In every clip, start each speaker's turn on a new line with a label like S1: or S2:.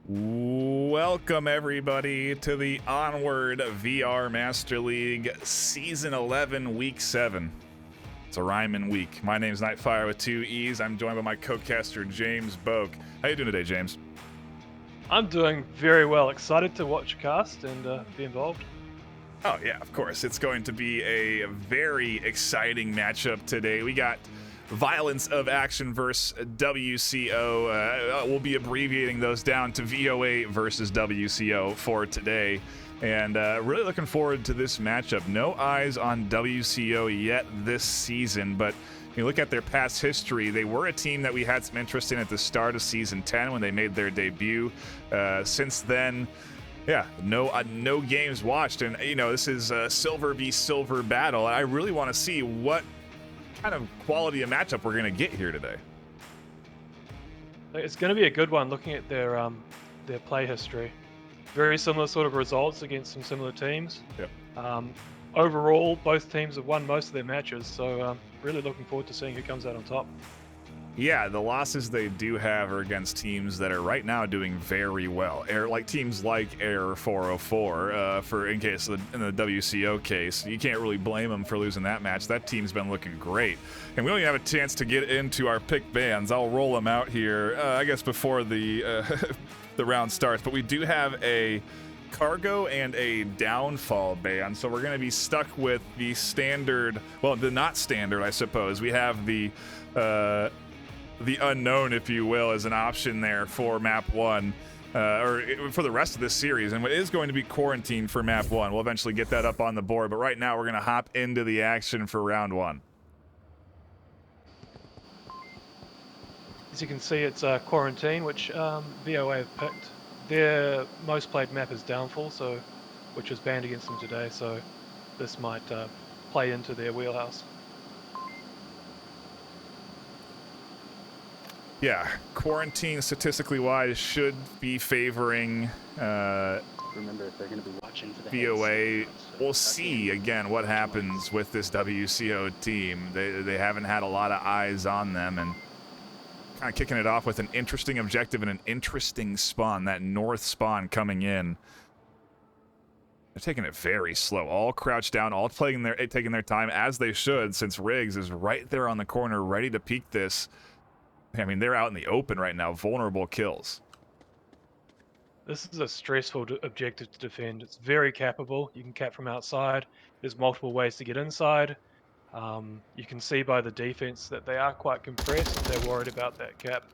S1: Welcome, everybody, to the Onward VR Master League Season 11, Week 7. It's a rhyming week. My name's NightFiree with 2 E's. I'm joined by my co-caster, James Boak. How you doing today, James?
S2: I'm doing very well. Excited to watch cast and be involved.
S1: Oh, yeah, of course. It's going to be a very exciting matchup today. We got Violence of Action versus WCO. We'll be abbreviating those down to VOA versus WCO for today. And really looking forward to this matchup. No eyes on WCO yet this season, but you look at their past history, they were a team that we had some interest in at the start of Season 10 when they made their debut. Since then, yeah, no games watched. And, you know, this is a silver v silver battle. I really want to see what kind of quality of matchup we're going to get here today.
S2: It's going to be a good one looking at their play history. Very similar sort of results against some similar teams.
S1: Yep.
S2: Overall, both teams have won most of their matches, so really looking forward to seeing who comes out on top.
S1: Yeah, the losses they do have are against teams that are right now doing very well. Like teams like Error 404, in the WCO case. You can't really blame them for losing that match. That team's been looking great. And we don't even have a chance to get into our pick bands. I'll roll them out here, I guess, before the the round starts. But we do have a cargo and a downfall ban, so we're going to be stuck with the standard, well, the not standard, I suppose. We have the unknown, if you will, as an option there for map 1, or for the rest of this series, and it is going to be quarantined for map 1. We'll eventually get that up on the board, but right now we're going to hop into the action for round 1.
S2: As you can see, it's Quarantine, which VOA have picked. Their most played map is Downfall, which was banned against them today, so this might play into their wheelhouse.
S1: Yeah, Quarantine statistically wise should be favoring
S3: Remember, if they're going to be watching for the
S1: VOA.
S3: heads,
S1: We'll see again what happens with this WCO team. They haven't had a lot of eyes on them, and kind of kicking it off with an interesting objective and an interesting spawn. That north spawn coming in. They're taking it very slow, all crouched down, all taking their time, as they should, since Riggs is right there on the corner, ready to peek this. I mean, they're out in the open right now, vulnerable kills.
S2: This is a stressful objective to defend. It's very cappable. You can cap from outside. There's multiple ways to get inside. You can see by the defense that they are quite compressed. They're worried about that cap.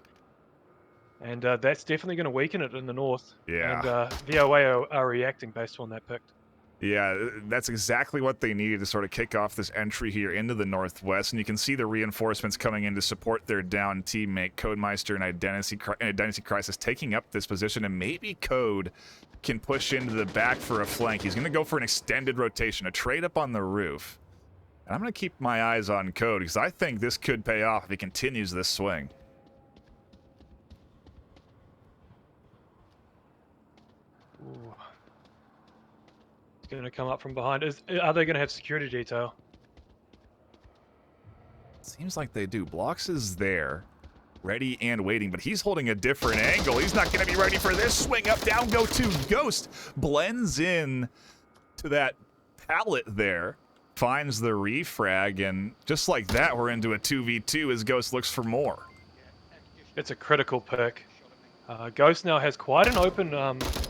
S2: And that's definitely going to weaken it in the north.
S1: Yeah.
S2: And VOA are reacting based on that pick.
S1: Yeah, that's exactly what they needed to sort of kick off this entry here into the Northwest. And you can see the reinforcements coming in to support their down teammate, Codemeister and Identity Crisis, taking up this position. And maybe Code can push into the back for a flank. He's going to go for an extended rotation, a trade up on the roof. And I'm going to keep my eyes on Code, because I think this could pay off if he continues this swing.
S2: Ooh. Going to come up from behind. Are they going to have security detail?
S1: Seems like they do. Blocks is there, ready and waiting, but he's holding a different angle. He's not going to be ready for this. Swing up, down, go to Ghost. Blends in to that pallet there, finds the refrag, and just like that, we're into a 2v2 as Ghost looks for more.
S2: It's a critical pick. Ghost now has quite an open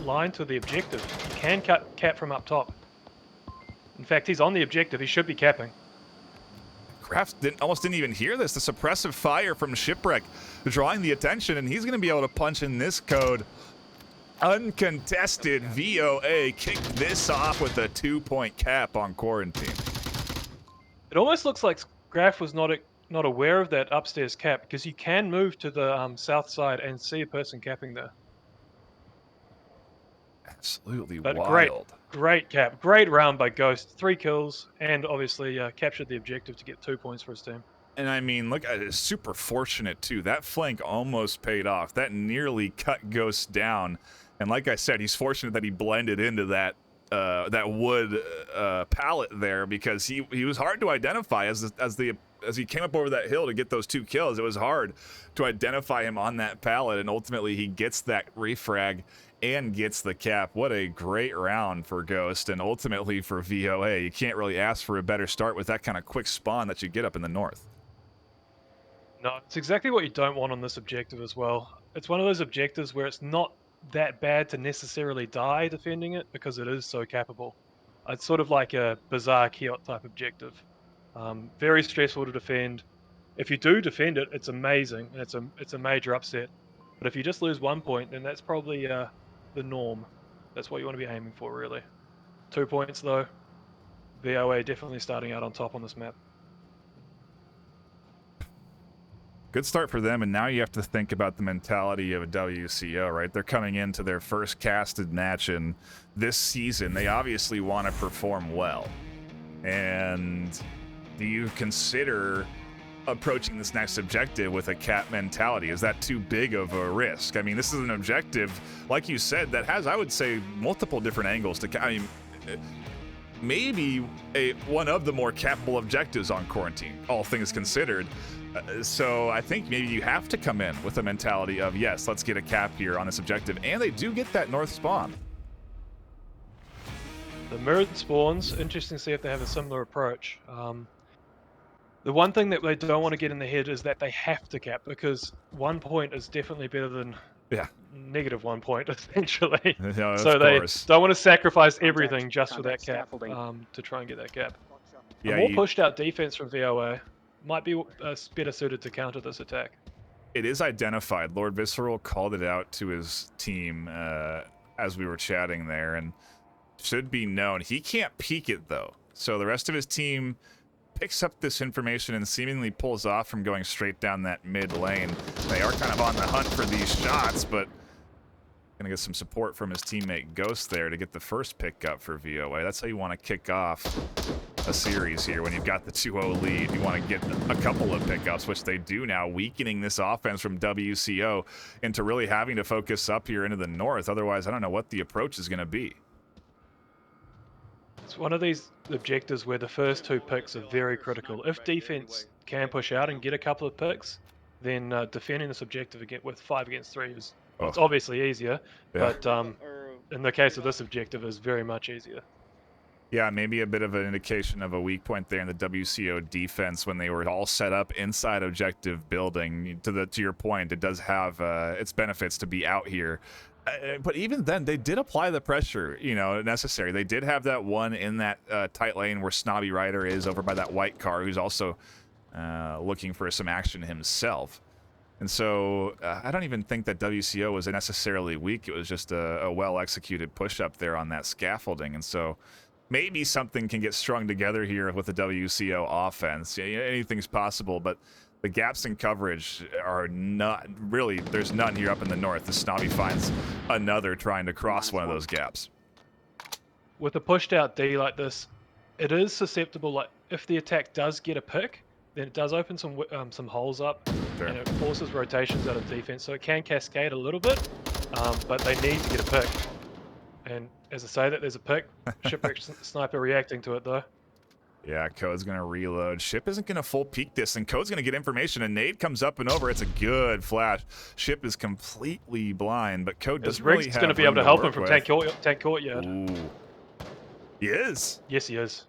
S2: line to the objective. He can cap from up top. In fact, he's on the objective. He should be capping.
S1: Kraft almost didn't even hear this. The suppressive fire from Shipwreck drawing the attention, and he's going to be able to punch in this Code. Uncontested VOA kicked this off with a 2-point cap on Quarantine.
S2: It almost looks like Graf was not aware of that upstairs cap, because you can move to the south side and see a person capping there.
S1: Absolutely
S2: But
S1: wild.
S2: Great cap. Great round by Ghost. 3 kills, and obviously captured the objective to get 2 points for his team.
S1: And I mean, look, it's super fortunate too. That flank almost paid off. That nearly cut Ghost down. And like I said, he's fortunate that he blended into that wood pallet there, because he was hard to identify as he came up over that hill to get those 2 kills. It was hard to identify him on that pallet, and ultimately he gets that refrag and gets the cap. What a great round for Ghost, and ultimately for VOA. You can't really ask for a better start with that kind of quick spawn that you get up in the north.
S2: No, it's exactly what you don't want on this objective as well. It's one of those objectives where it's not that bad to necessarily die defending it, because it is so cappable. It's sort of like a bizarre Kiot type objective. Very stressful to defend. If you do defend it, it's amazing, and it's a major upset. But if you just lose 1 point, then that's probably the norm. That's what you want to be aiming for, really. 2 points though. VOA definitely starting out on top on this map.
S1: Good start for them, and now you have to think about the mentality of a WCO, right? They're coming into their first casted match in this season. They obviously want to perform well. And do you consider approaching this next objective with a cap mentality? Is that too big of a risk? I mean, this is an objective, like you said, that has, I would say, multiple different angles to I mean, maybe one of the more capable objectives on Quarantine, all things considered. So I think maybe you have to come in with a mentality of, yes, let's get a cap here on this objective. And they do get that north spawn.
S2: The mirrored spawns, interesting to see if they have a similar approach. The one thing that they don't want to get in the head is that they have to cap, because 1 point is definitely better than negative 1 point, essentially.
S1: Yeah,
S2: so they don't want to sacrifice everything just for that cap to try and get that cap.
S1: Yeah,
S2: a more pushed out defense from VOA might be better suited to counter this attack.
S1: It is identified. Lord Visceral called it out to his team as we were chatting there, and should be known. He can't peek it, though. So the rest of his team picks up this information and seemingly pulls off from going straight down that mid lane. They are kind of on the hunt for these shots, but gonna get some support from his teammate Ghost there to get the first pick up for VOA. That's how you want to kick off a series here when you've got the 2-0 lead. You want to get a couple of pickups, which they do now, weakening this offense from WCO into really having to focus up here into the north. Otherwise, I don't know what the approach is going to be.
S2: It's one of these objectives where the first 2 picks are very critical. If defense can push out and get a couple of picks, then defending this objective with 5 against 3 is it's obviously easier, but in the case of this objective is very much easier.
S1: Yeah, maybe a bit of an indication of a weak point there in the WCO defense when they were all set up inside objective building. To your point, it does have its benefits to be out here. But even then, they did apply the pressure, necessary. They did have that one in that tight lane where Snobby Rider is over by that white car, who's also looking for some action himself. And so I don't even think that WCO was necessarily weak. It was just a well-executed push-up there on that scaffolding. And so maybe something can get strung together here with the WCO offense. Anything's possible, but the gaps in coverage are not really, there's none here up in the north. The Snobby finds another trying to cross one of those gaps.
S2: With a pushed out D like this, it is susceptible, like if the attack does get a pick, then it does open some holes up,
S1: Sure.
S2: and it forces rotations out of defense, so it can cascade a little bit, but they need to get a pick. And as I say that there's a pick, Shipwreck Sniper reacting to it though.
S1: Yeah, Code's going to reload. Ship isn't going to full peek this, and Code's going to get information. A nade comes up and over. It's a good flash. Ship is completely blind, but Code doesn't really have
S2: going to be able to help him from tank courtyard.
S1: Ooh. He is?
S2: Yes, he is.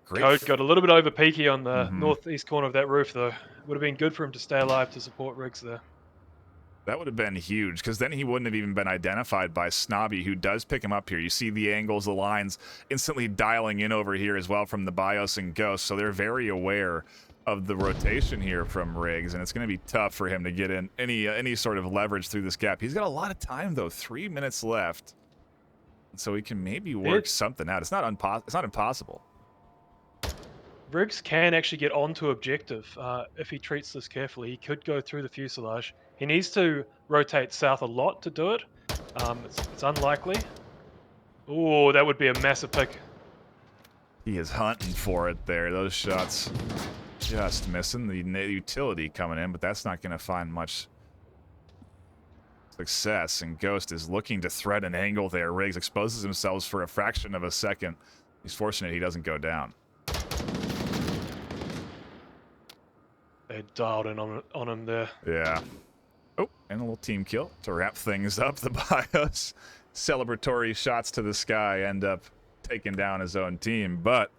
S1: Great.
S2: Code got a little bit over peaky on the northeast corner of that roof, though. Would have been good for him to stay alive to support Riggs there.
S1: That would have been huge, because then he wouldn't have even been identified by Snobby, who does pick him up here. You see the angles, the lines instantly dialing in over here as well from the BIOS and Ghost, so they're very aware of the rotation here from Riggs, and it's going to be tough for him to get in any sort of leverage through this gap. He's got a lot of time, though, 3 minutes left, so he can maybe work something out. It's not impossible.
S2: Riggs can actually get onto objective if he treats this carefully. He could go through the fuselage. He needs to rotate south a lot to do it. It's unlikely. Oh, that would be a massive pick.
S1: He is hunting for it there. Those shots just missing. The utility coming in, but that's not going to find much success. And Ghost is looking to thread an angle there. Riggs exposes himself for a fraction of a second. He's fortunate he doesn't go down.
S2: They dialed in on him there.
S1: Yeah. Oh, and a little team kill to wrap things up. The BIOS celebratory shots to the sky end up taking down his own team. But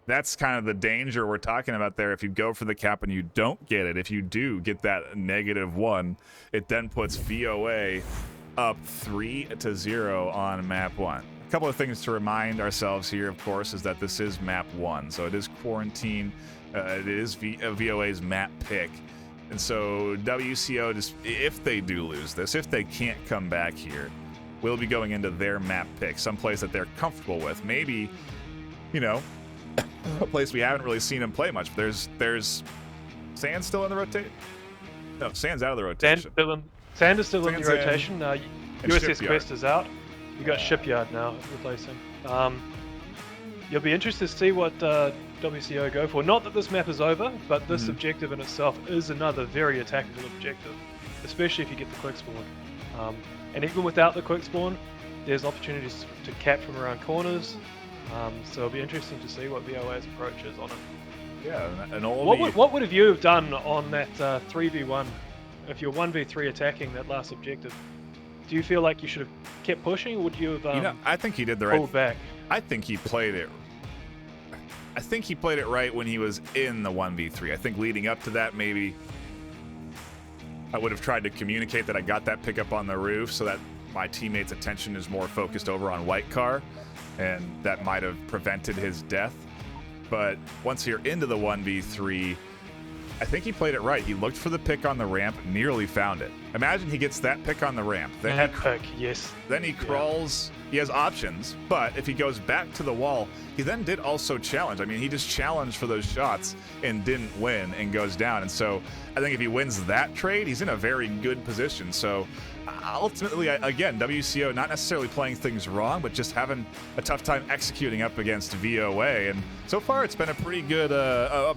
S1: that's kind of the danger we're talking about there. If you go for the cap and you don't get it, if you do get that -1, it then puts VOA up 3-0 on map 1. A couple of things to remind ourselves here, of course, is that this is map 1. So it is quarantine. It is VOA's map pick. And so WCO, just if they do lose this, if they can't come back here, will be going into their map pick, someplace that they're comfortable with. Maybe, a place we haven't really seen them play much. There's Sand still in the rotation? No, Sand's out of the rotation.
S2: Sand is still in the rotation.
S1: And
S2: USS
S1: Shipyard.
S2: Quest is out. You got Shipyard now replacing. You'll be interested to see what WCO go for. Not that this map is over, but this objective in itself is another very attackable objective, especially if you get the quick spawn. And even without the quick spawn, there's opportunities to cap from around corners. So it'll be interesting to see what VOA's approach is on it.
S1: Yeah, and all
S2: What would have you have done on that 3v1 if you're 1v3 attacking that last objective? Do you feel like you should have kept pushing, or would you have
S1: I think he did the
S2: pulled back?
S1: I think he played it. I think he played it right when he was in the 1v3. I think leading up to that, maybe I would have tried to communicate that I got that pickup on the roof so that my teammate's attention is more focused over on white car, and that might have prevented his death. But once you're into the 1v3, I think he played it right. He looked for the pick on the ramp, nearly found it, Imagine he gets that pick on the ramp.
S2: That pick, yes.
S1: Then he crawls. He has options, but if he goes back to the wall, he then did also challenge. I mean, he just challenged for those shots and didn't win and goes down. And so I think if he wins that trade, he's in a very good position. So ultimately, again, WCO not necessarily playing things wrong, but just having a tough time executing up against VOA. And so far, it's been a pretty good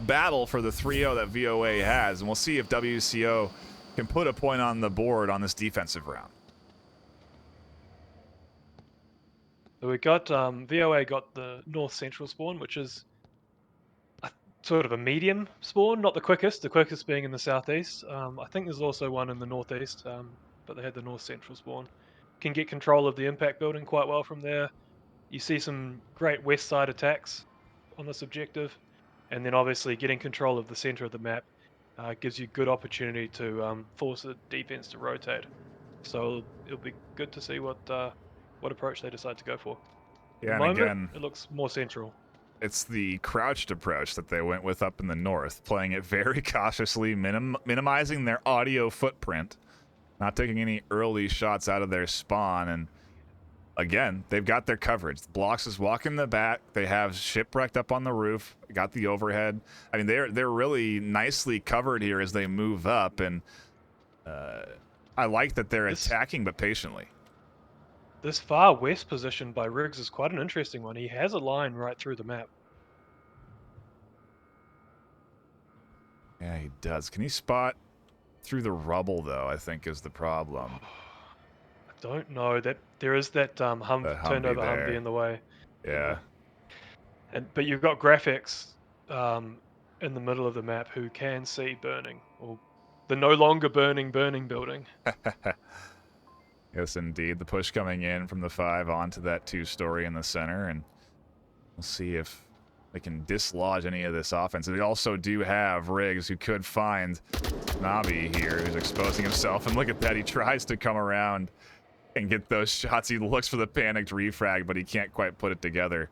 S1: battle for the 3-0 that VOA has. And we'll see if WCO can put a point on the board on this defensive round.
S2: So we got VOA got the north central spawn, which is sort of a medium spawn, not the quickest being in the southeast. I think there's also one in the northeast, but they had the north central spawn. Can get control of the impact building quite well from there. You see some great west side attacks on this objective, and then obviously getting control of the center of the map gives you good opportunity to force the defense to rotate. So it'll be good to see what approach they decide to go for.
S1: Yeah,
S2: At the
S1: and
S2: moment,
S1: again,
S2: it looks more central.
S1: it's the crouched approach that they went with up in the north, playing it very cautiously, minimizing their audio footprint, not taking any early shots out of their spawn. And again, they've got their coverage. Blocks is walking the back. They have Shipwrecked up on the roof, got the overhead. I mean, they're really nicely covered here as they move up, and I like that they're attacking, but patiently.
S2: This far west position by Riggs is quite an interesting one. He has a line right through the map.
S1: Yeah, he does. Can he spot through the rubble, though, I think is the problem.
S2: I don't know. That there is that turned over Humvee in the way.
S1: Yeah.
S2: But you've got graphics in the middle of the map who can see burning, or the no longer burning building.
S1: Yes, indeed. The push coming in from the 5 onto that 2-story in the center, and we'll see if they can dislodge any of this offense. They also do have Riggs, who could find Nabi here, who's exposing himself. And look at that. He tries to come around and get those shots. He looks for the panicked refrag, but he can't quite put it together.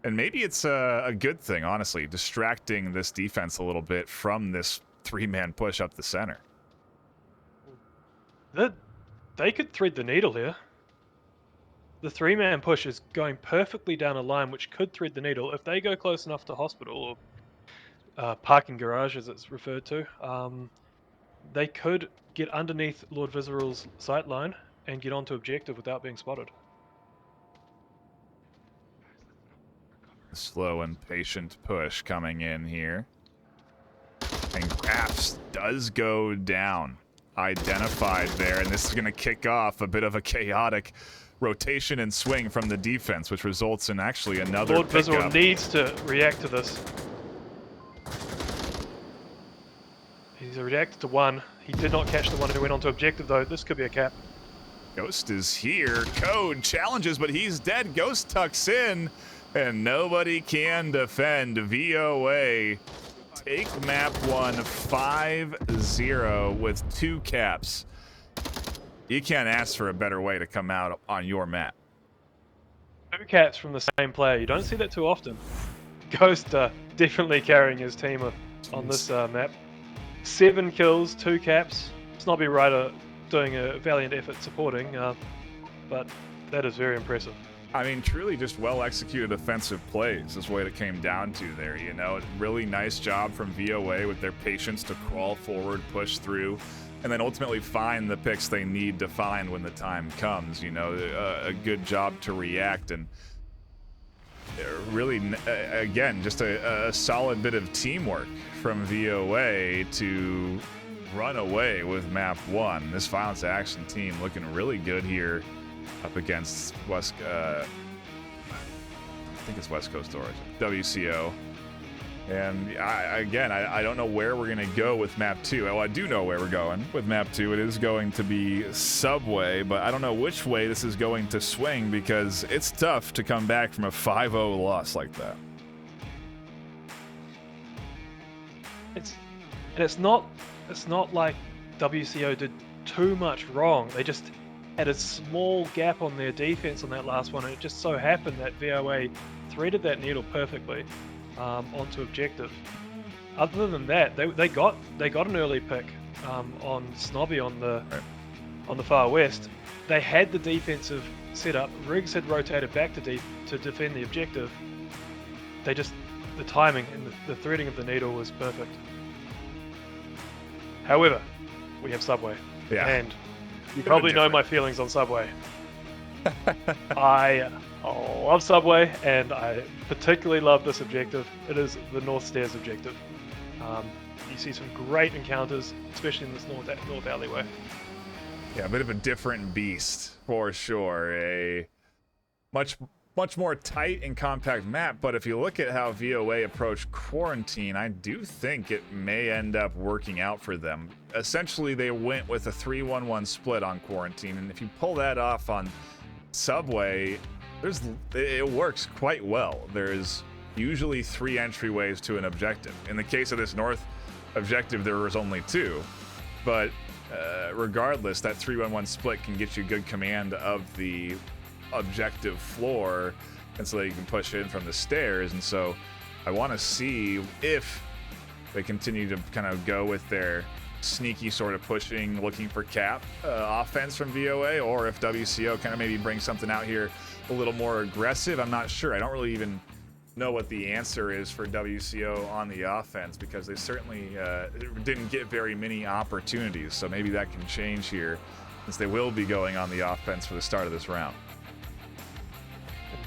S1: And maybe it's a good thing, honestly, distracting this defense a little bit from this 3-man push up the center.
S2: They could thread the needle here. The 3-man push is going perfectly down a line which could thread the needle. If they go close enough to hospital, or parking garage as it's referred to, they could get underneath Lord Viseral's sight line and get onto objective without being spotted.
S1: Slow and patient push coming in here. And Graps does go down. Identified there, and this is going to kick off a bit of a chaotic rotation and swing from the defense, which results in actually another
S2: Lord Viseral
S1: pickup.
S2: needs to react to this. He's reacted to one. He did not catch the one who went onto objective, though. This could be a cap.
S1: Ghost is here. Code challenges, but he's dead. Ghost tucks in, and nobody can defend. VOA take map 1 5-0 with 2 caps. You can't ask for a better way to come out on your map.
S2: 2 caps from the same player. You don't see that too often. Ghost definitely carrying his team on this map. 7 kills, 2 caps. Snobby Rider doing a valiant effort supporting, but that is very impressive.
S1: I mean, truly just well-executed offensive plays is what it came down to there, you know. Really nice job from VOA with their patience to crawl forward, push through, and then ultimately find the picks they need to find when the time comes, you know. A good job to react, and really, again, just a solid bit of teamwork from VOA to run away with map 1. This Violence Action team looking really good here up against West, I think it's West Coast Origin, WCO. And I don't know where we're going to go with map 2. Well, I do know where we're going with map 2. It is going to be Subway, but I don't know which way this is going to swing because it's tough to come back from a 5-0 loss like that.
S2: It's not like WCO did too much wrong. They just had a small gap on their defense on that last one, and it just so happened that VOA threaded that needle perfectly onto objective. Other than that, they got an early pick on Snobby on the
S1: Right.
S2: on the far west, they had the defensive setup. Riggs had rotated back to defend the objective. The timing and the threading of the needle was perfect. However, we have Subway.
S1: Yeah.
S2: And you
S1: Bit of a
S2: probably know
S1: different-
S2: my feelings on Subway. I love Subway, and I particularly love this objective. It is the North Stairs objective. You see some great encounters, especially in this north alleyway.
S1: Yeah, a bit of a different beast for sure. A much more tight and compact map, but if you look at how VOA approached Quarantine, I do think it may end up working out for them. Essentially, they went with a 3-1-1 split on Quarantine, and if you pull that off on Subway, it works quite well. There's usually 3 entryways to an objective. In the case of this north objective, there was only 2, but regardless, that 3-1-1 split can get you good command of the objective floor, and so that you can push in from the stairs. And so I want to see if they continue to kind of go with their sneaky sort of pushing, looking for cap offense from VOA, or if WCO kind of maybe brings something out here a little more aggressive. I'm not sure. I don't really even know what the answer is for WCO on the offense, because they certainly didn't get very many opportunities. So maybe that can change here, since they will be going on the offense for the start of this round.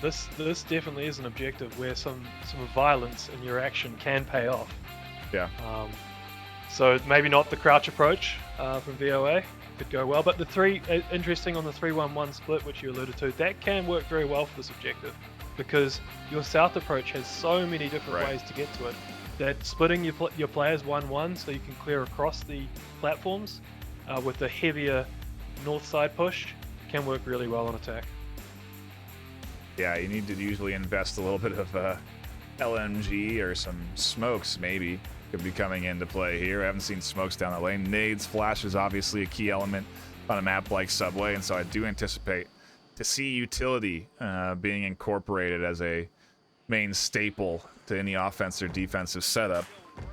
S2: This definitely is an objective where some violence in your action can pay off.
S1: Yeah.
S2: So maybe not the crouch approach from VOA could go well, but interesting on the 3-1-1 split, which you alluded to, that can work very well for this objective, because your south approach has so many different ways to get to it that splitting your players 1-1 so you can clear across the platforms with the heavier north side push can work really well on attack.
S1: Yeah, you need to usually invest a little bit of LMG or some smokes, maybe, could be coming into play here. I haven't seen smokes down the lane. Nades, flashes, obviously a key element on a map like Subway, and so I do anticipate to see utility being incorporated as a main staple to any offense or defensive setup.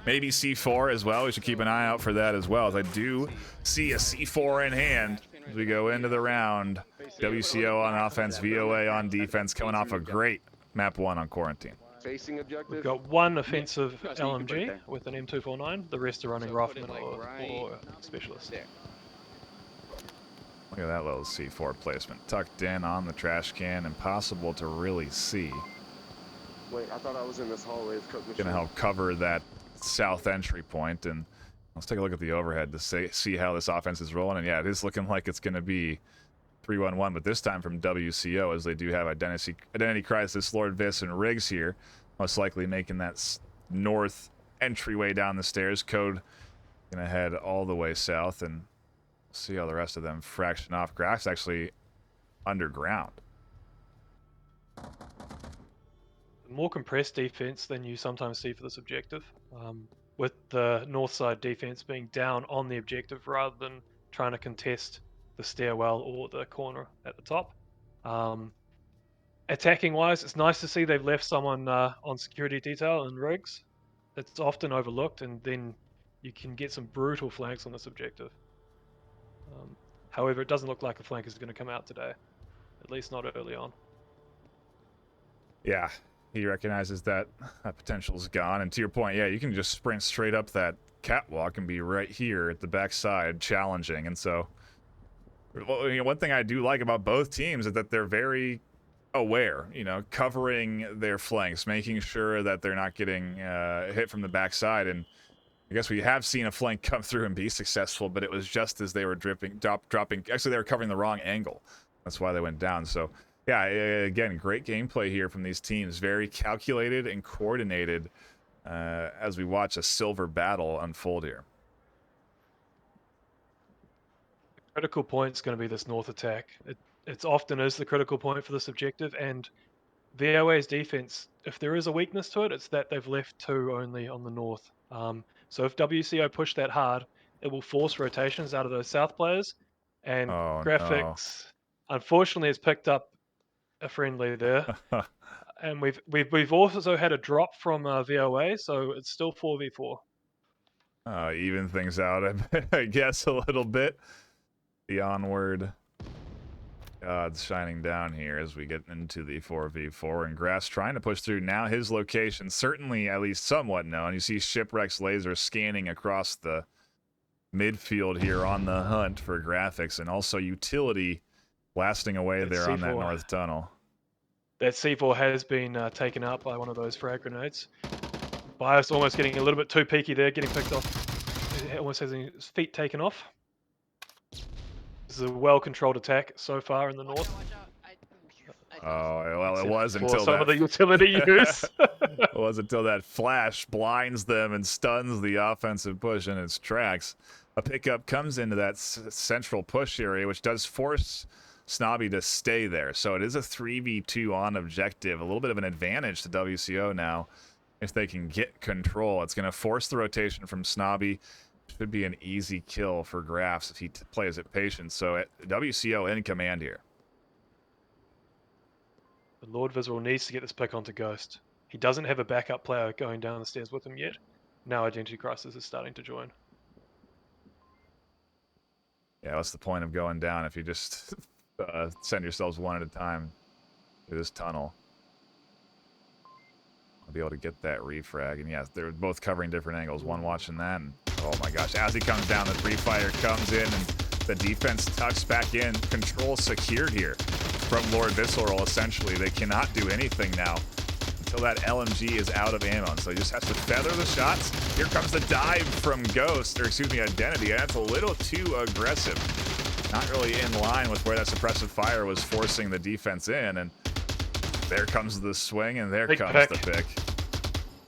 S1: Maybe C4 as well. We should keep an eye out for that as well, as I do see a C4 in hand as we go into the round. WCO on offense, VOA on defense, coming off a great map 1 on Quarantine.
S3: Facing objective.
S2: We've got one offensive LMG with an M249. The rest are running Rifleman or Specialist.
S1: Look at that little C4 placement. Tucked in on the trash can, impossible to really see.
S3: Wait, I thought I was in this hallway of cook machine.
S1: Gonna help cover that south entry point, and let's take a look at the overhead to see how this offense is rolling. And yeah, it is looking like it's gonna be 3-1-1, but this time from WCO, as they do have Identity Crisis, Lord Viss, and Riggs here, most likely making that north entryway down the stairs. Code gonna head all the way south, and see how the rest of them fraction off. Grass actually underground.
S2: More compressed defense than you sometimes see for this objective, with the north side defense being down on the objective rather than trying to contest the stairwell or the corner at the top. Attacking wise, it's nice to see they've left someone on security detail and Riggs. It's often overlooked, and then you can get some brutal flanks on this objective. However, it doesn't look like a flank is going to come out today, at least not early on.
S1: Yeah, he recognizes that potential is gone. And to your point, yeah, you can just sprint straight up that catwalk and be right here at the backside challenging. And so, one thing I do like about both teams is that they're very aware, covering their flanks, making sure that they're not getting hit from the backside. And I guess we have seen a flank come through and be successful, but it was just as they were dropping. Actually, they were covering the wrong angle. That's why they went down. So, yeah, again, great gameplay here from these teams. Very calculated and coordinated as we watch a silver battle unfold here.
S2: The critical point is going to be this north attack. It often is the critical point for this objective, and VOA's defense, if there is a weakness to it, it's that they've left 2 only on the north. So if WCO push that hard, it will force rotations out of those south players, and graphics, unfortunately, has picked up a friendly there. And we've also had a drop from VOA, so it's still 4v4.
S1: Even things out, I guess, a little bit. The Onward gods shining down here as we get into the 4v4, and Grass trying to push through. Now his location certainly at least somewhat known. You see Shipwreck's laser scanning across the midfield here on the hunt for graphics, and also Utility blasting away
S2: That
S1: there on that
S2: C4.
S1: north tunnel.
S2: That C4 has been taken out by one of those frag grenades. Bias almost getting a little bit too peaky there, getting picked off. He almost has his feet taken off. This is a well-controlled attack so far in the north.
S1: Oh, well, it was
S2: For
S1: until
S2: some
S1: that
S2: of the utility use.
S1: it was until that flash blinds them and stuns the offensive push in its tracks. A pickup comes into that central push area, which does force Snobby to stay there. So it is a 3v2 on objective. A little bit of an advantage to WCO now if they can get control. It's going to force the rotation from Snobby. Should be an easy kill for Graphs if he plays it patient. So WCO in command here.
S2: The Lord Visual needs to get this pick onto Ghost. He doesn't have a backup player going down the stairs with him yet. Now Identity Crisis is starting to join.
S1: Yeah, what's the point of going down if you just send yourselves one at a time through this tunnel? I'll be able to get that refrag. And yeah, they're both covering different angles. One watching that. And, oh my gosh, as he comes down, the pre-fire comes in and the defense tucks back in. Control secured here from Lord Visceral, essentially. They cannot do anything now until that LMG is out of ammo. So he just has to feather the shots. Here comes the dive from Ghost, or excuse me, Identity. That's a little too aggressive. Not really in line with where that suppressive fire was forcing the defense in. And there comes the swing, and there
S2: Big
S1: comes
S2: pick.
S1: the pick.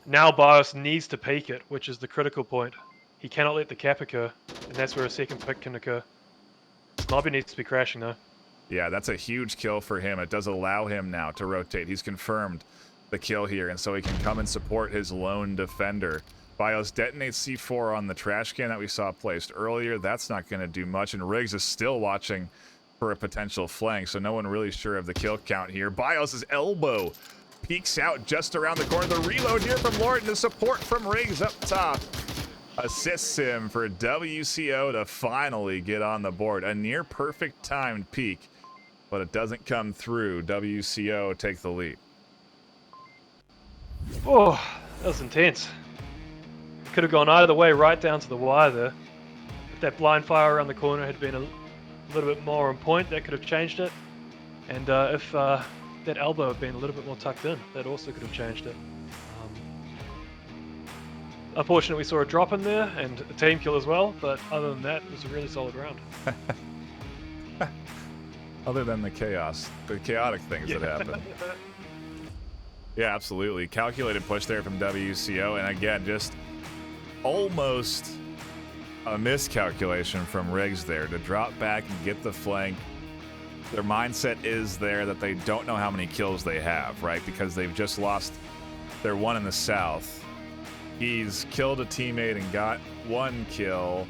S2: Now Bios needs to peek it, which is the critical point. He cannot let the cap occur, and that's where a second pick can occur. Snobby needs to be crashing though.
S1: Yeah, that's a huge kill for him. It does allow him now to rotate. He's confirmed the kill here, and so he can come and support his lone defender. Bios detonates C4 on the trash can that we saw placed earlier. That's not going to do much, and Riggs is still watching for a potential flank, so no one really sure of the kill count here. Bios' elbow peeks out just around the corner. The reload here from Lord, and the support from Riggs up top assists him for WCO to finally get on the board. A near perfect timed peek, but it doesn't come through. WCO take the lead.
S2: Oh, that was intense. Could have gone either way, right down to the wire there. If that blind fire around the corner had been a little bit more on point, that could have changed it. And if that elbow had been a little bit more tucked in, that also could have changed it. Unfortunately, we saw a drop in there and a team kill as well, but other than that, it was a really solid round.
S1: Other than the chaotic things that happen. Yeah, absolutely. Calculated push there from WCO, and again, just almost a miscalculation from Riggs there to drop back and get the flank. Their mindset is there that they don't know how many kills they have, right? Because they've just lost their one in the south. He's killed a teammate and got one kill.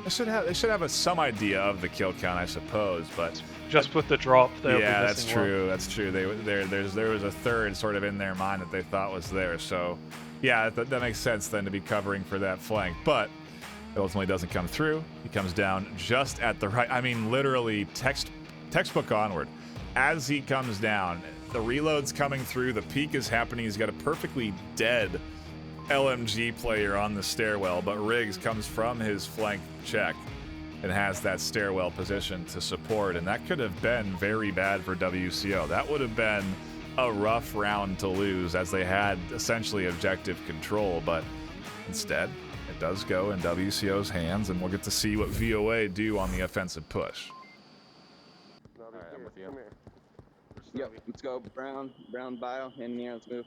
S1: They should have some idea of the kill count, I suppose, but
S2: just with the drop,
S1: yeah, that's true. That's true. There was a third sort of in their mind that they thought was there. So, yeah, that makes sense then to be covering for that flank. But it ultimately doesn't come through. He comes down just at the right. I mean, literally textbook Onward. As he comes down, the reload's coming through. The peak is happening. He's got a perfectly dead LMG player on the stairwell, but Riggs comes from his flank check and has that stairwell position to support, and that could have been very bad for WCO. That would have been a rough round to lose, as they had essentially objective control, but instead it does go in WCO's hands, and we'll get to see what VOA do on the offensive push.
S3: Alright, I'm with you. Come here.
S4: Yep, let's go. Brown bio, in here, let's move.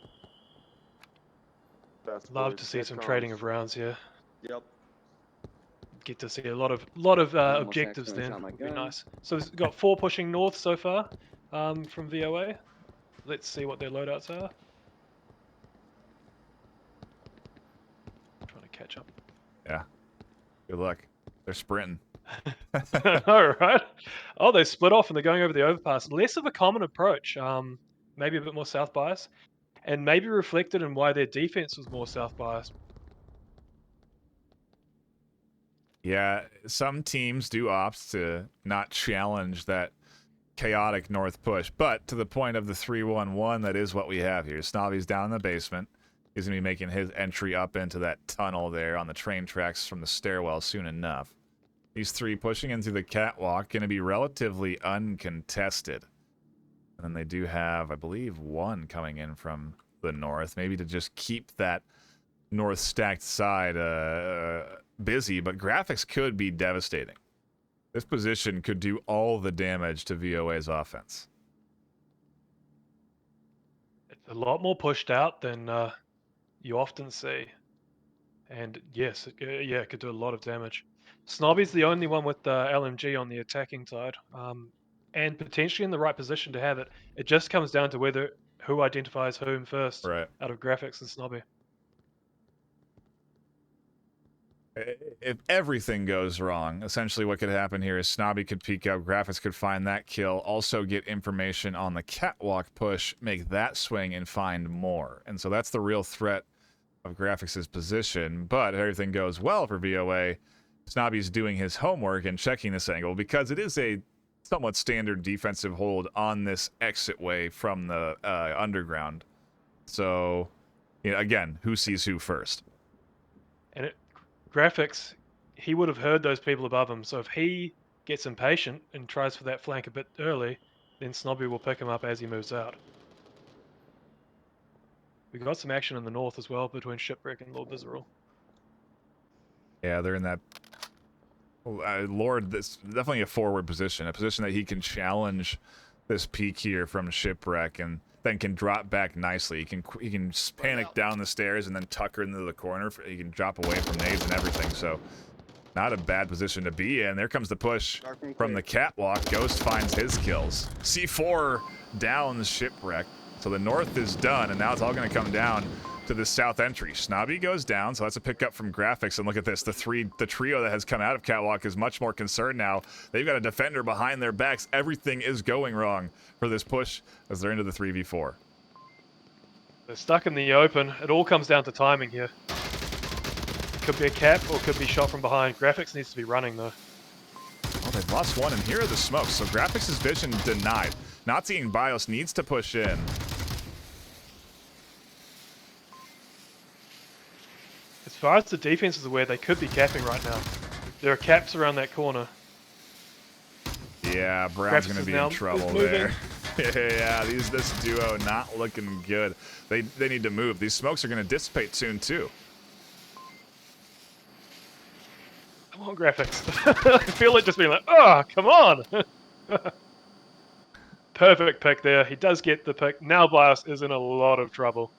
S3: Fast
S2: Love
S3: boys,
S2: to see
S3: check
S2: some
S3: comms.
S2: trading of rounds here.
S3: Yep.
S2: Get to see a lot of objectives
S4: accidentally
S2: then.
S4: shot my
S2: Would be
S4: gun.
S2: nice. So we've got 4 pushing north so far from VOA. Let's see what their loadouts are. Trying to catch up.
S1: Yeah. Good luck. They're sprinting.
S2: Alright. Oh, they split off and they're going over the overpass. Less of a common approach. Maybe a bit more south bias. And maybe reflected in why their defense was more south biased.
S1: Yeah, some teams do opt to not challenge that chaotic north push, but to the point of the 3-1-1, that is what we have here. Snobby's down in the basement. He's going to be making his entry up into that tunnel there on the train tracks from the stairwell soon enough. These three pushing into the catwalk, going to be relatively uncontested. And then they do have, I believe, one coming in from the north, maybe to just keep that north stacked side busy, but graphics could be devastating. This position could do all the damage to VOA's offense.
S2: It's a lot more pushed out than you often see. And yes, it could do a lot of damage. Snobby's the only one with LMG on the attacking side, and potentially in the right position to have it. It just comes down to who identifies whom first,
S1: Right.
S2: out of graphics and Snobby.
S1: If everything goes wrong, essentially what could happen here is Snobby could peek out, graphics could find that kill, also get information on the catwalk push, make that swing, and find more. And so that's the real threat of graphics' position. But if everything goes well for VOA, Snobby's doing his homework and checking this angle, because it is a somewhat standard defensive hold on this exit way from the underground. So, you know, again, who sees who first?
S2: And graphics, he would have heard those people above him. So if he gets impatient and tries for that flank a bit early, then Snobby will pick him up as he moves out. We got some action in the north as well between Shipwreck and Lord Visceral.
S1: Yeah, they're in that. Lord, this definitely a forward position, a position that he can challenge this peak here from Shipwreck, and then can drop back nicely. He can panic down the stairs and then tucker into the corner. He can drop away from nades and everything. So, not a bad position to be in. There comes the push from the catwalk. Ghost finds his kills. C4 downs Shipwreck. So the north is done, and now it's all going to come down to the south entry. Snobby goes down, so that's a pickup from graphics. And look at this, the trio that has come out of catwalk is much more concerned now. They've got a defender behind their backs. Everything is going wrong for this push as they're into the 3v4.
S2: They're stuck in the open. It all comes down to timing here. Could be a cap or could be shot from behind. Graphics needs to be running though.
S1: Oh, they've lost one, and here are the smokes. So graphics' vision denied. Not seeing BIOS, needs to push in.
S2: As far as the defense is aware, they could be capping right now. There are caps around that corner.
S1: Yeah, Brown's going to be in trouble there. Yeah, this duo not looking good. They need to move. These smokes are going to dissipate soon too.
S2: Come on, graphics. I feel like just being like, oh, come on. Perfect pick there. He does get the pick. Now BIOS is in a lot of trouble.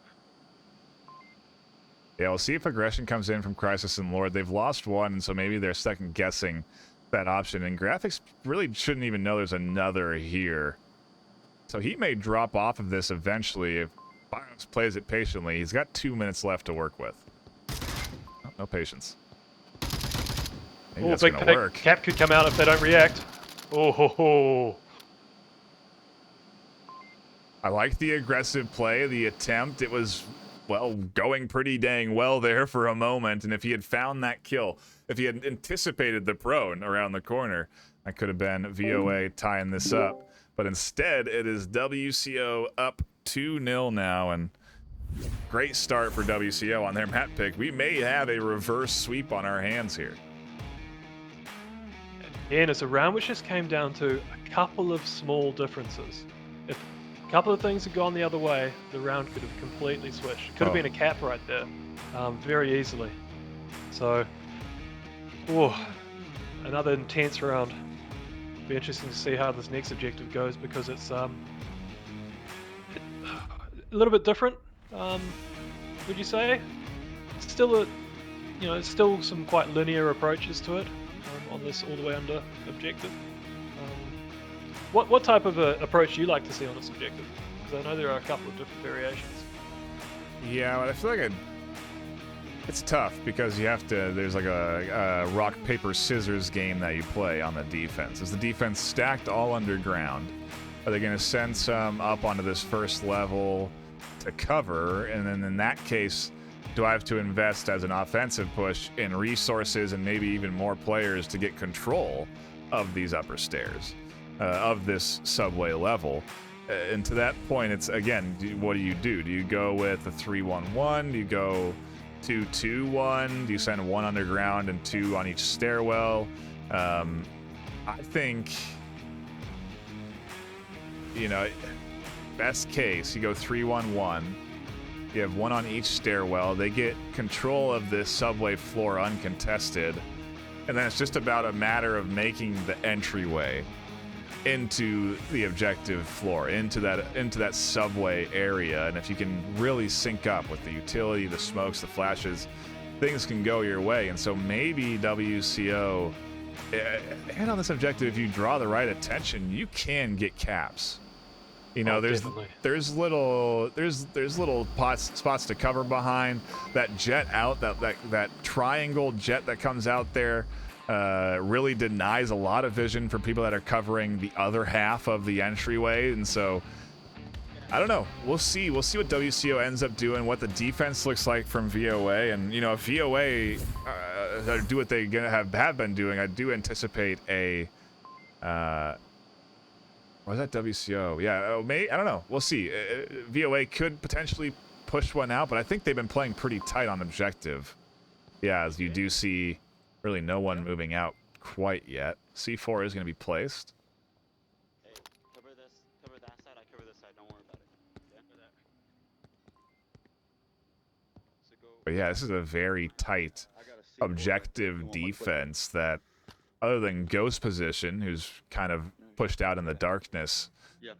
S1: Yeah, we'll see if aggression comes in from Crisis and Lord. They've lost one, and so maybe they're second guessing that option. And graphics really shouldn't even know there's another here. So he may drop off of this eventually if BIOS plays it patiently. He's got 2 minutes left to work with. Oh, no patience. Maybe that's
S2: big
S1: gonna
S2: pick.
S1: work.
S2: Cap could come out if they don't react. Oh ho ho.
S1: I like the aggressive play, the attempt. It was, well, going pretty dang well there for a moment. And if he had found that kill, if he had anticipated the prone around the corner, that could have been VOA tying this up. But instead, it is WCO up 2-0 now. And great start for WCO on their map pick. We may have a reverse sweep on our hands here.
S2: And it's a round which just came down to a couple of small differences. If a couple of things had gone the other way, the round could have completely switched. It could have been a cap right there, very easily. So, another intense round. Be interesting to see how this next objective goes because it's a little bit different. Would you say? It's still still some quite linear approaches to it. On this all the way under objective. What type of approach do you like to see on this objective? Because I know there are a couple of different variations.
S1: Yeah, but I feel like it's tough because you have to, there's like a rock, paper, scissors game that you play on the defense. Is the defense stacked all underground? Are they going to send some up onto this first level to cover? And then in that case, do I have to invest as an offensive push in resources and maybe even more players to get control of these upper stairs, of this subway level? And to that point, it's, again, what do? Do you go with a 3-1-1? Do you go 2-2-1? Do you send one underground and two on each stairwell? I think, you know, best case, you go 3-1-1. You have one on each stairwell. They get control of this subway floor uncontested. And then it's just about a matter of making the entryway into the objective floor, into that subway area. And if you can really sync up with the utility, the smokes, the flashes, things can go your way. And so maybe WCO, and on this objective, if you draw the right attention, you can get caps. You know, there's little spots to cover behind. That jet out, that triangle jet that comes out there really denies a lot of vision for people that are covering the other half of the entryway. And so, I don't know. We'll see. We'll see what WCO ends up doing, what the defense looks like from VOA. And, you know, if VOA do what they have been doing, I do anticipate a... was that WCO? Yeah, I don't know. We'll see. VOA could potentially push one out, but I think they've been playing pretty tight on objective. Yeah, as you do see really no one moving out quite yet. C4 is going to be placed.
S5: Hey, cover that side, I cover this side, don't worry about it. Yeah? So go.
S1: But yeah, this is a very tight objective defense that, other than Ghost position, who's kind of pushed out in the darkness,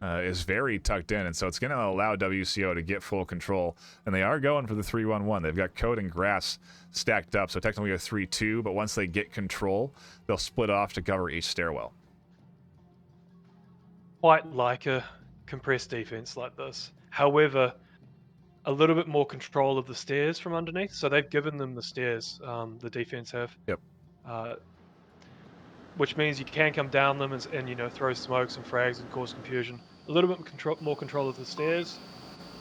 S1: is very tucked in, and so it's going to allow WCO to get full control. And they are going for the 3-1-1. They've got Code and Grass stacked up, so technically a 3-2, but once they get control, they'll split off to cover each stairwell.
S2: Quite like a compressed defense like this. However, a little bit more control of the stairs from underneath. So they've given them the stairs, the defense have.
S1: Yep.
S2: Which means you can come down them and you know, throw smokes and frags and cause confusion. A little bit more control of the stairs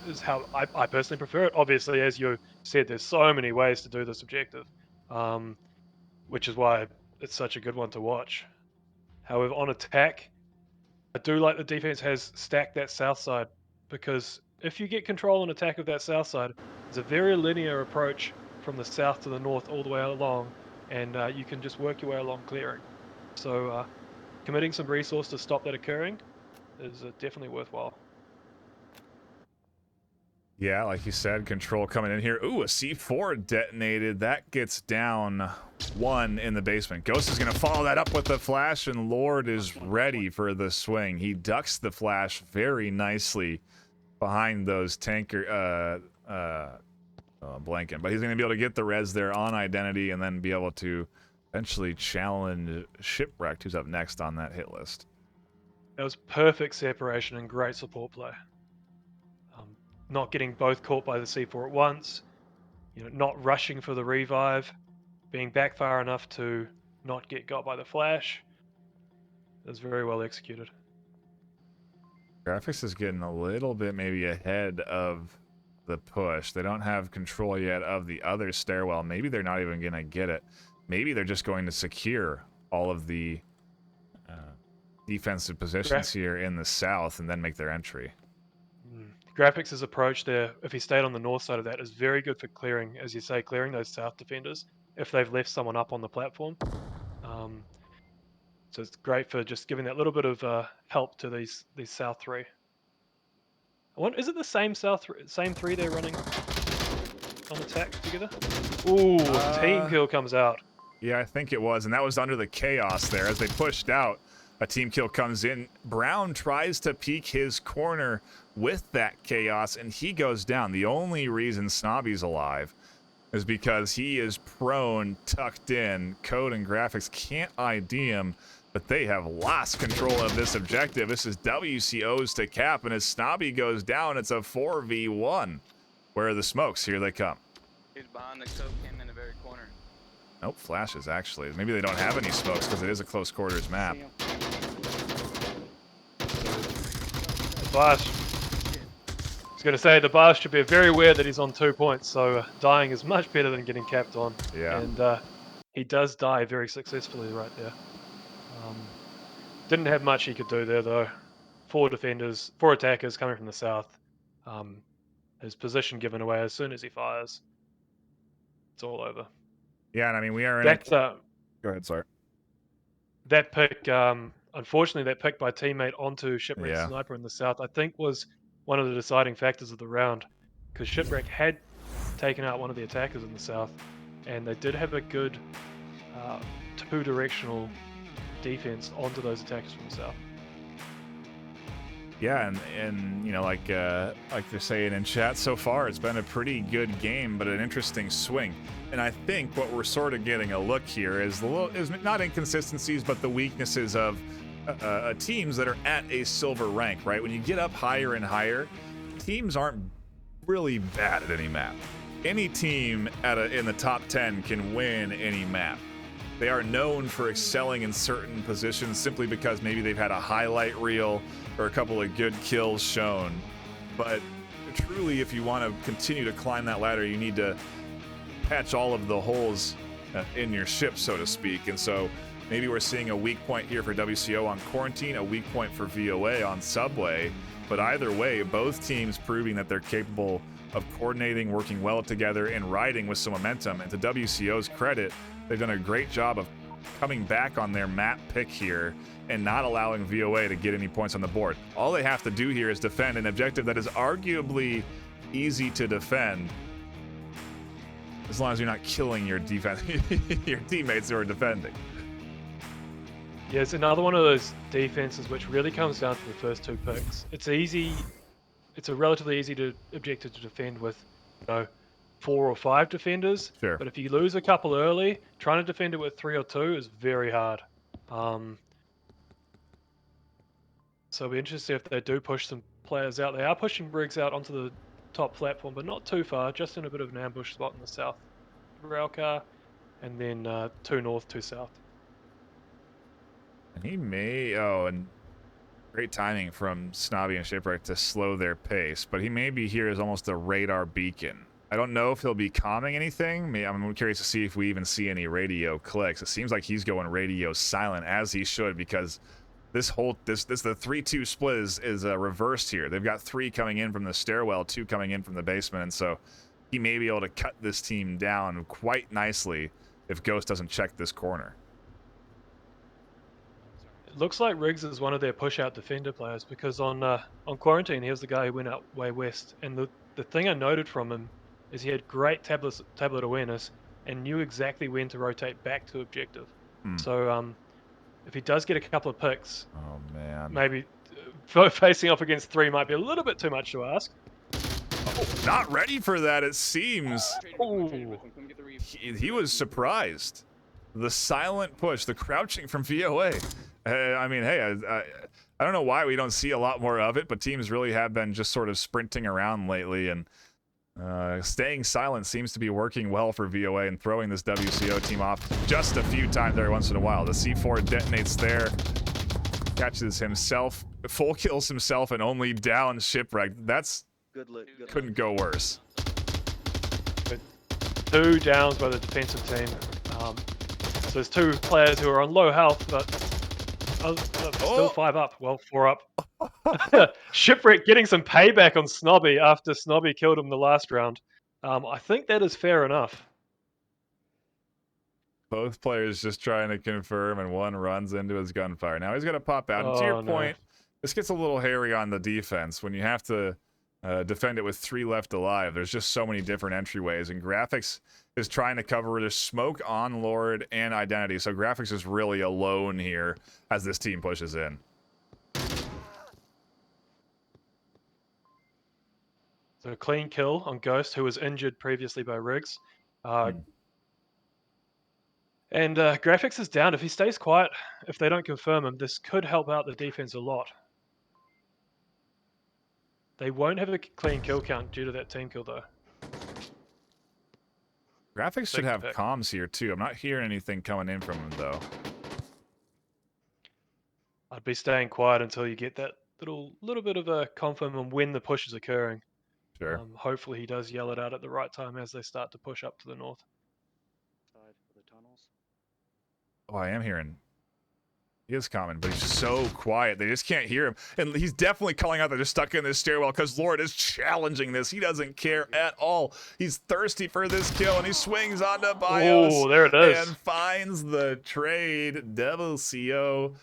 S2: is how I personally prefer it. Obviously, as you said, there's so many ways to do this objective, which is why it's such a good one to watch. However, on attack, I do like the defense has stacked that south side, because if you get control and attack of that south side, it's a very linear approach from the south to the north all the way along, and you can just work your way along clearing. So committing some resource to stop that occurring is definitely worthwhile.
S1: Yeah, like you said, control coming in here. Ooh, a C4 detonated. That gets down one in the basement. Ghost is going to follow that up with the flash, and Lord is ready for the swing. He ducks the flash very nicely behind those tanker... blanking. But he's going to be able to get the res there on identity and then be able to eventually challenge Shipwrecked, who's up next on that hit list.
S2: That was perfect separation and great support play. Not getting both caught by the C4 at once, you know, not rushing for the revive, being back far enough to not get got by the flash. It was very well executed.
S1: Graphics is getting a little bit maybe ahead of the push. They don't have control yet of the other stairwell. Maybe they're not even going to get it. Maybe they're just going to secure all of the defensive positions here in the south and then make their entry.
S2: Graphics' approach there, if he stayed on the north side of that, is very good for clearing, as you say, clearing those south defenders if they've left someone up on the platform. So it's great for just giving that little bit of help to these south three. Is it the same same three they're running on attack together? Ooh, team kill comes out.
S1: Yeah, I think it was, and that was under the chaos there. As they pushed out, a team kill comes in. Brown tries to peek his corner with that chaos, and he goes down. The only reason Snobby's alive is because he is prone, tucked in. Code and Graphics can't ID him, but they have lost control of this objective. This is WCO's to cap, and as Snobby goes down, it's a 4v1. Where are the smokes? Here they come.
S5: He's behind the coke cam in the very corner.
S1: Nope, flashes actually. Maybe they don't have any smokes because it is a close quarters map.
S2: Flash. was going to say, the bar should be very aware that he's on 2 points, so dying is much better than getting capped on.
S1: Yeah.
S2: And he does die very successfully right there. Didn't have much he could do there, though. 4 defenders, 4 attackers coming from the south. His position given away as soon as he fires. It's all over.
S1: Yeah, and I mean, we are in
S2: That,
S1: Go ahead, sorry.
S2: that pick, unfortunately, that pick by teammate onto Shipwreck's
S1: Yeah.
S2: sniper in the south, I think was one of the deciding factors of the round. Because Shipwreck had taken out one of the attackers in the south, and they did have a good 2-directional defense onto those attackers from the south.
S1: Yeah, and you know, like they're saying in chat, so far it's been a pretty good game, but an interesting swing. And I think what we're sort of getting a look here is is not inconsistencies, but the weaknesses of teams that are at a silver rank. Right, when you get up higher and higher, teams aren't really bad at any map. Any team in the top 10 can win any map. They are known for excelling in certain positions simply because maybe they've had a highlight reel or a couple of good kills shown. But truly, if you want to continue to climb that ladder, you need to patch all of the holes in your ship, so to speak. And so maybe we're seeing a weak point here for WCO on Quarantine, a weak point for VOA on Subway. But either way, both teams proving that they're capable of coordinating, working well together, and riding with some momentum. And to WCO's credit, they've done a great job of coming back on their map pick here and not allowing VOA to get any points on the board. All they have to do here is defend an objective that is arguably easy to defend, as long as you're not killing your defense, your teammates who are defending.
S2: Yeah, it's another one of those defenses which really comes down to the first 2 picks. It's a relatively easy objective to defend with, 4 or 5 defenders.
S1: Sure.
S2: But if you lose a couple early, trying to defend it with 3 or 2 is very hard. So it'll be interesting if they do push some players out. They are pushing Briggs out onto the top platform, but not too far, just in a bit of an ambush spot in the south rail car, and then 2 north, 2 south.
S1: And he may, and great timing from Snobby and Shipwreck to slow their pace, but he may be here as almost a radar beacon. I don't know if he'll be calming anything. I'm curious to see if we even see any radio clicks. It seems like he's going radio silent, as he should, because the 3-2 split is reversed here. They've got 3 coming in from the stairwell, 2 coming in from the basement, and so he may be able to cut this team down quite nicely if Ghost doesn't check this corner.
S2: It looks like Riggs is one of their push-out defender players, because on Quarantine, he was the guy who went out way west. And the thing I noted from him is he had great tablet awareness and knew exactly when to rotate back to objective. So if he does get a couple of picks,
S1: oh man,
S2: maybe facing off against 3 might be a little bit too much to ask.
S1: Not ready for that, it seems. He was surprised. The silent push, the crouching from VOA. I mean, hey, I don't know why we don't see a lot more of it, but teams really have been just sort of sprinting around lately, and staying silent seems to be working well for VOA and throwing this WCO team off just a few times every once in a while. The C4 detonates there, catches himself, full kills himself, and only down Shipwreck. That's couldn't go worse.
S2: 2 downs by the defensive team. So there's 2 players who are on low health, but still 5 up. Well, 4 up. Shipwreck getting some payback on Snobby after Snobby killed him the last round. I think that is fair enough.
S1: Both players just trying to confirm, and one runs into his gunfire. Now he's going to pop out. And to your point, this gets a little hairy on the defense when you have to defend it with 3 left alive. There's just so many different entryways, and Graphics is trying to cover the smoke on Lord and Identity. So Graphics is really alone here as this team pushes in.
S2: So a clean kill on Ghost, who was injured previously by Riggs. And Graphics is down. If he stays quiet, if they don't confirm him, this could help out the defense a lot. They won't have a clean kill count due to that team kill, though.
S1: Graphics should have comms here, too. I'm not hearing anything coming in from him, though.
S2: I'd be staying quiet until you get that little bit of a confirm on when the push is occurring.
S1: Sure.
S2: Hopefully he does yell it out at the right time as they start to push up to the north.
S5: Side for the tunnels.
S1: Oh, I am hearing. He is coming, but he's so quiet. They just can't hear him. And he's definitely calling out that they're stuck in this stairwell because Lord is challenging this. He doesn't care at all. He's thirsty for this kill, and he swings onto Bios.
S2: Oh, there it is.
S1: And finds the trade. WCO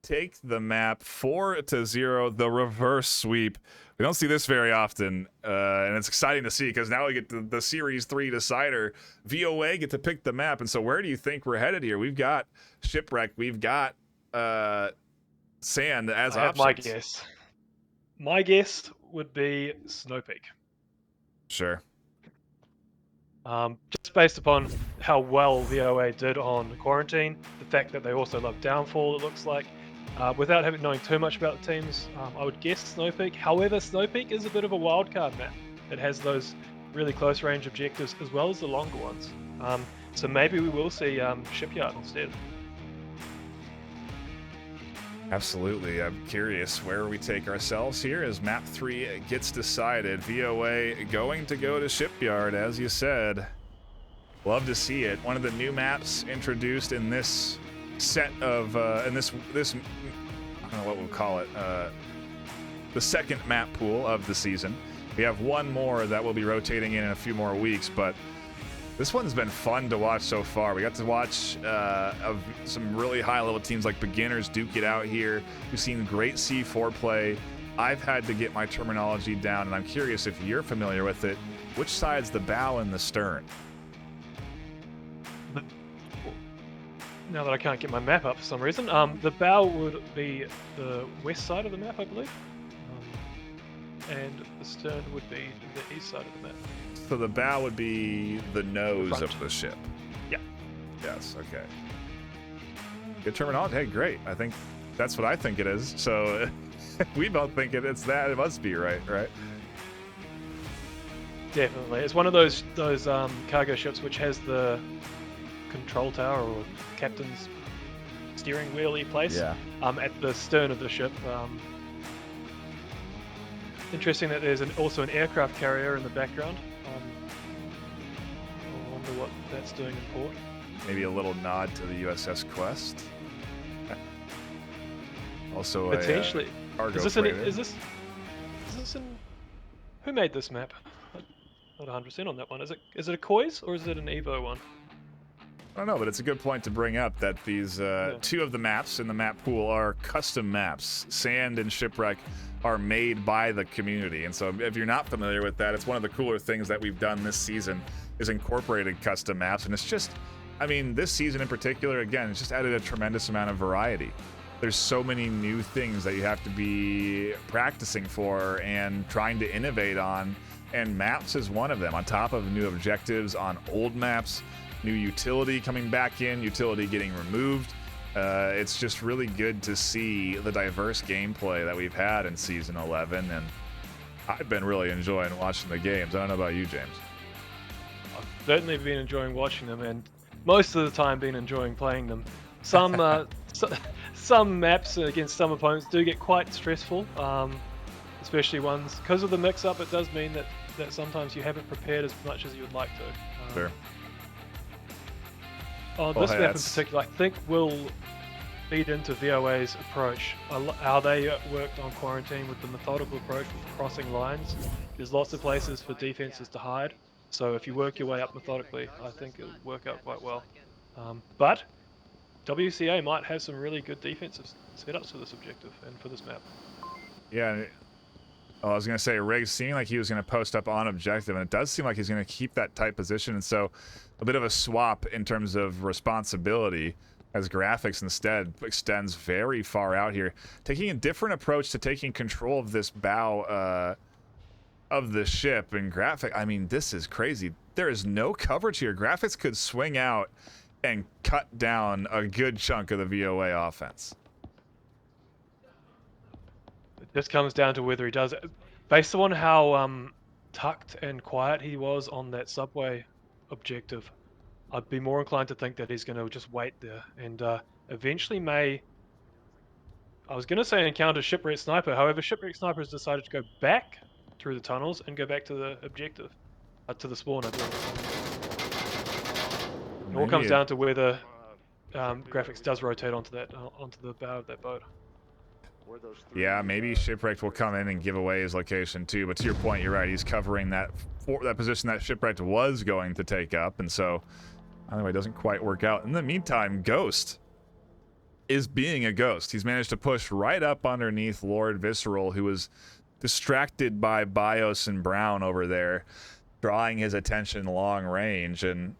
S1: take the map 4-0, the reverse sweep. We don't see this very often, and it's exciting to see because now we get the Series 3 decider. VOA get to pick the map, and so where do you think we're headed here? We've got Shipwreck, we've got Sand as
S2: I have
S1: options.
S2: my guess. My guess would be Snow Peak.
S1: Sure.
S2: Just based upon how well VOA did on Quarantine, the fact that they also love Downfall, it looks like. Without knowing too much about the teams, I would guess Snow Peak. However, Snow Peak is a bit of a wildcard map. It has those really close range objectives as well as the longer ones. So maybe we will see Shipyard instead.
S1: Absolutely. I'm curious where we take ourselves here as map 3 gets decided. VOA going to go to Shipyard, as you said. Love to see it. One of the new maps introduced in this set of in this I don't know what we'll call it, the second map pool of the season. We have one more that will be rotating in a few more weeks, but this one's been fun to watch so far. We got to watch some really high-level teams like Beginners duke it out here. We've seen great C4 play. I've had to get my terminology down, and I'm curious if you're familiar with it. Which side's the bow and the stern?
S2: Now that I can't get my map up for some reason, the bow would be the west side of the map, I believe, and the stern would be the east side of the map.
S1: So the bow would be the nose of the ship.
S2: Yeah.
S1: Yes. Okay. Good terminology. Hey, great. I think that's what I think it is. So we both think it's that. It must be right.
S2: Definitely, it's one of those cargo ships which has the control tower or captain's steering wheelie place at the stern of the ship. Interesting that there's also an aircraft carrier in the background. I wonder what that's doing in port.
S1: Maybe a little nod to the USS Quest. Also
S2: Potentially.
S1: a cargo
S2: Is
S1: freighter.
S2: this in? Who made this map? Not 100% on that one. Is it a Koi's or is it an Evo one?
S1: I don't know, but it's a good point to bring up that these two of the maps in the map pool are custom maps. Sand and Shipwreck are made by the community, and so if you're not familiar with that, it's one of the cooler things that we've done this season is incorporated custom maps, and it's just, I mean, this season in particular, again, it's just added a tremendous amount of variety. There's so many new things that you have to be practicing for and trying to innovate on, and maps is one of them, on top of new objectives on old maps. New utility coming back in, utility getting removed. It's just really good to see the diverse gameplay that we've had in Season 11, and I've been really enjoying watching the games. I don't know about you, James.
S2: I've certainly been enjoying watching them, and most of the time been enjoying playing them. Some some maps against some opponents do get quite stressful, especially ones because of the mix-up. It does mean that sometimes you haven't prepared as much as you would like to.
S1: Sure.
S2: This map in particular, I think, will feed into VOA's approach. How they worked on Quarantine with the methodical approach with crossing lines. There's lots of places for defenses to hide, so if you work your way up methodically, I think it'll work out quite well. But WCA might have some really good defensive setups for this objective and for this map.
S1: Yeah. I was going to say, Riggs seemed like he was going to post up on objective, and it does seem like he's going to keep that tight position, and so a bit of a swap in terms of responsibility as graphics instead extends very far out here, taking a different approach to taking control of this bow of the ship. And graphic, I mean, this is crazy. There is no coverage here. Graphics could swing out and cut down a good chunk of the VOA offense.
S2: It just comes down to whether he does it. Based on how tucked and quiet he was on that subway objective, I'd be more inclined to think that he's going to just wait there and eventually may, I was going to say encounter Shipwreck Sniper, however Shipwreck Sniper has decided to go back through the tunnels and go back to the objective, to the spawn, I believe. It all comes down to whether graphics does rotate onto the bow of that boat.
S1: Yeah, maybe Shipwrecked will come in and give away his location too. But to your point, you're right. He's covering that position that Shipwrecked was going to take up, and so anyway, it doesn't quite work out. In the meantime, Ghost is being a ghost. He's managed to push right up underneath Lord Visceral, who was distracted by Bios and Brown over there, drawing his attention long range, and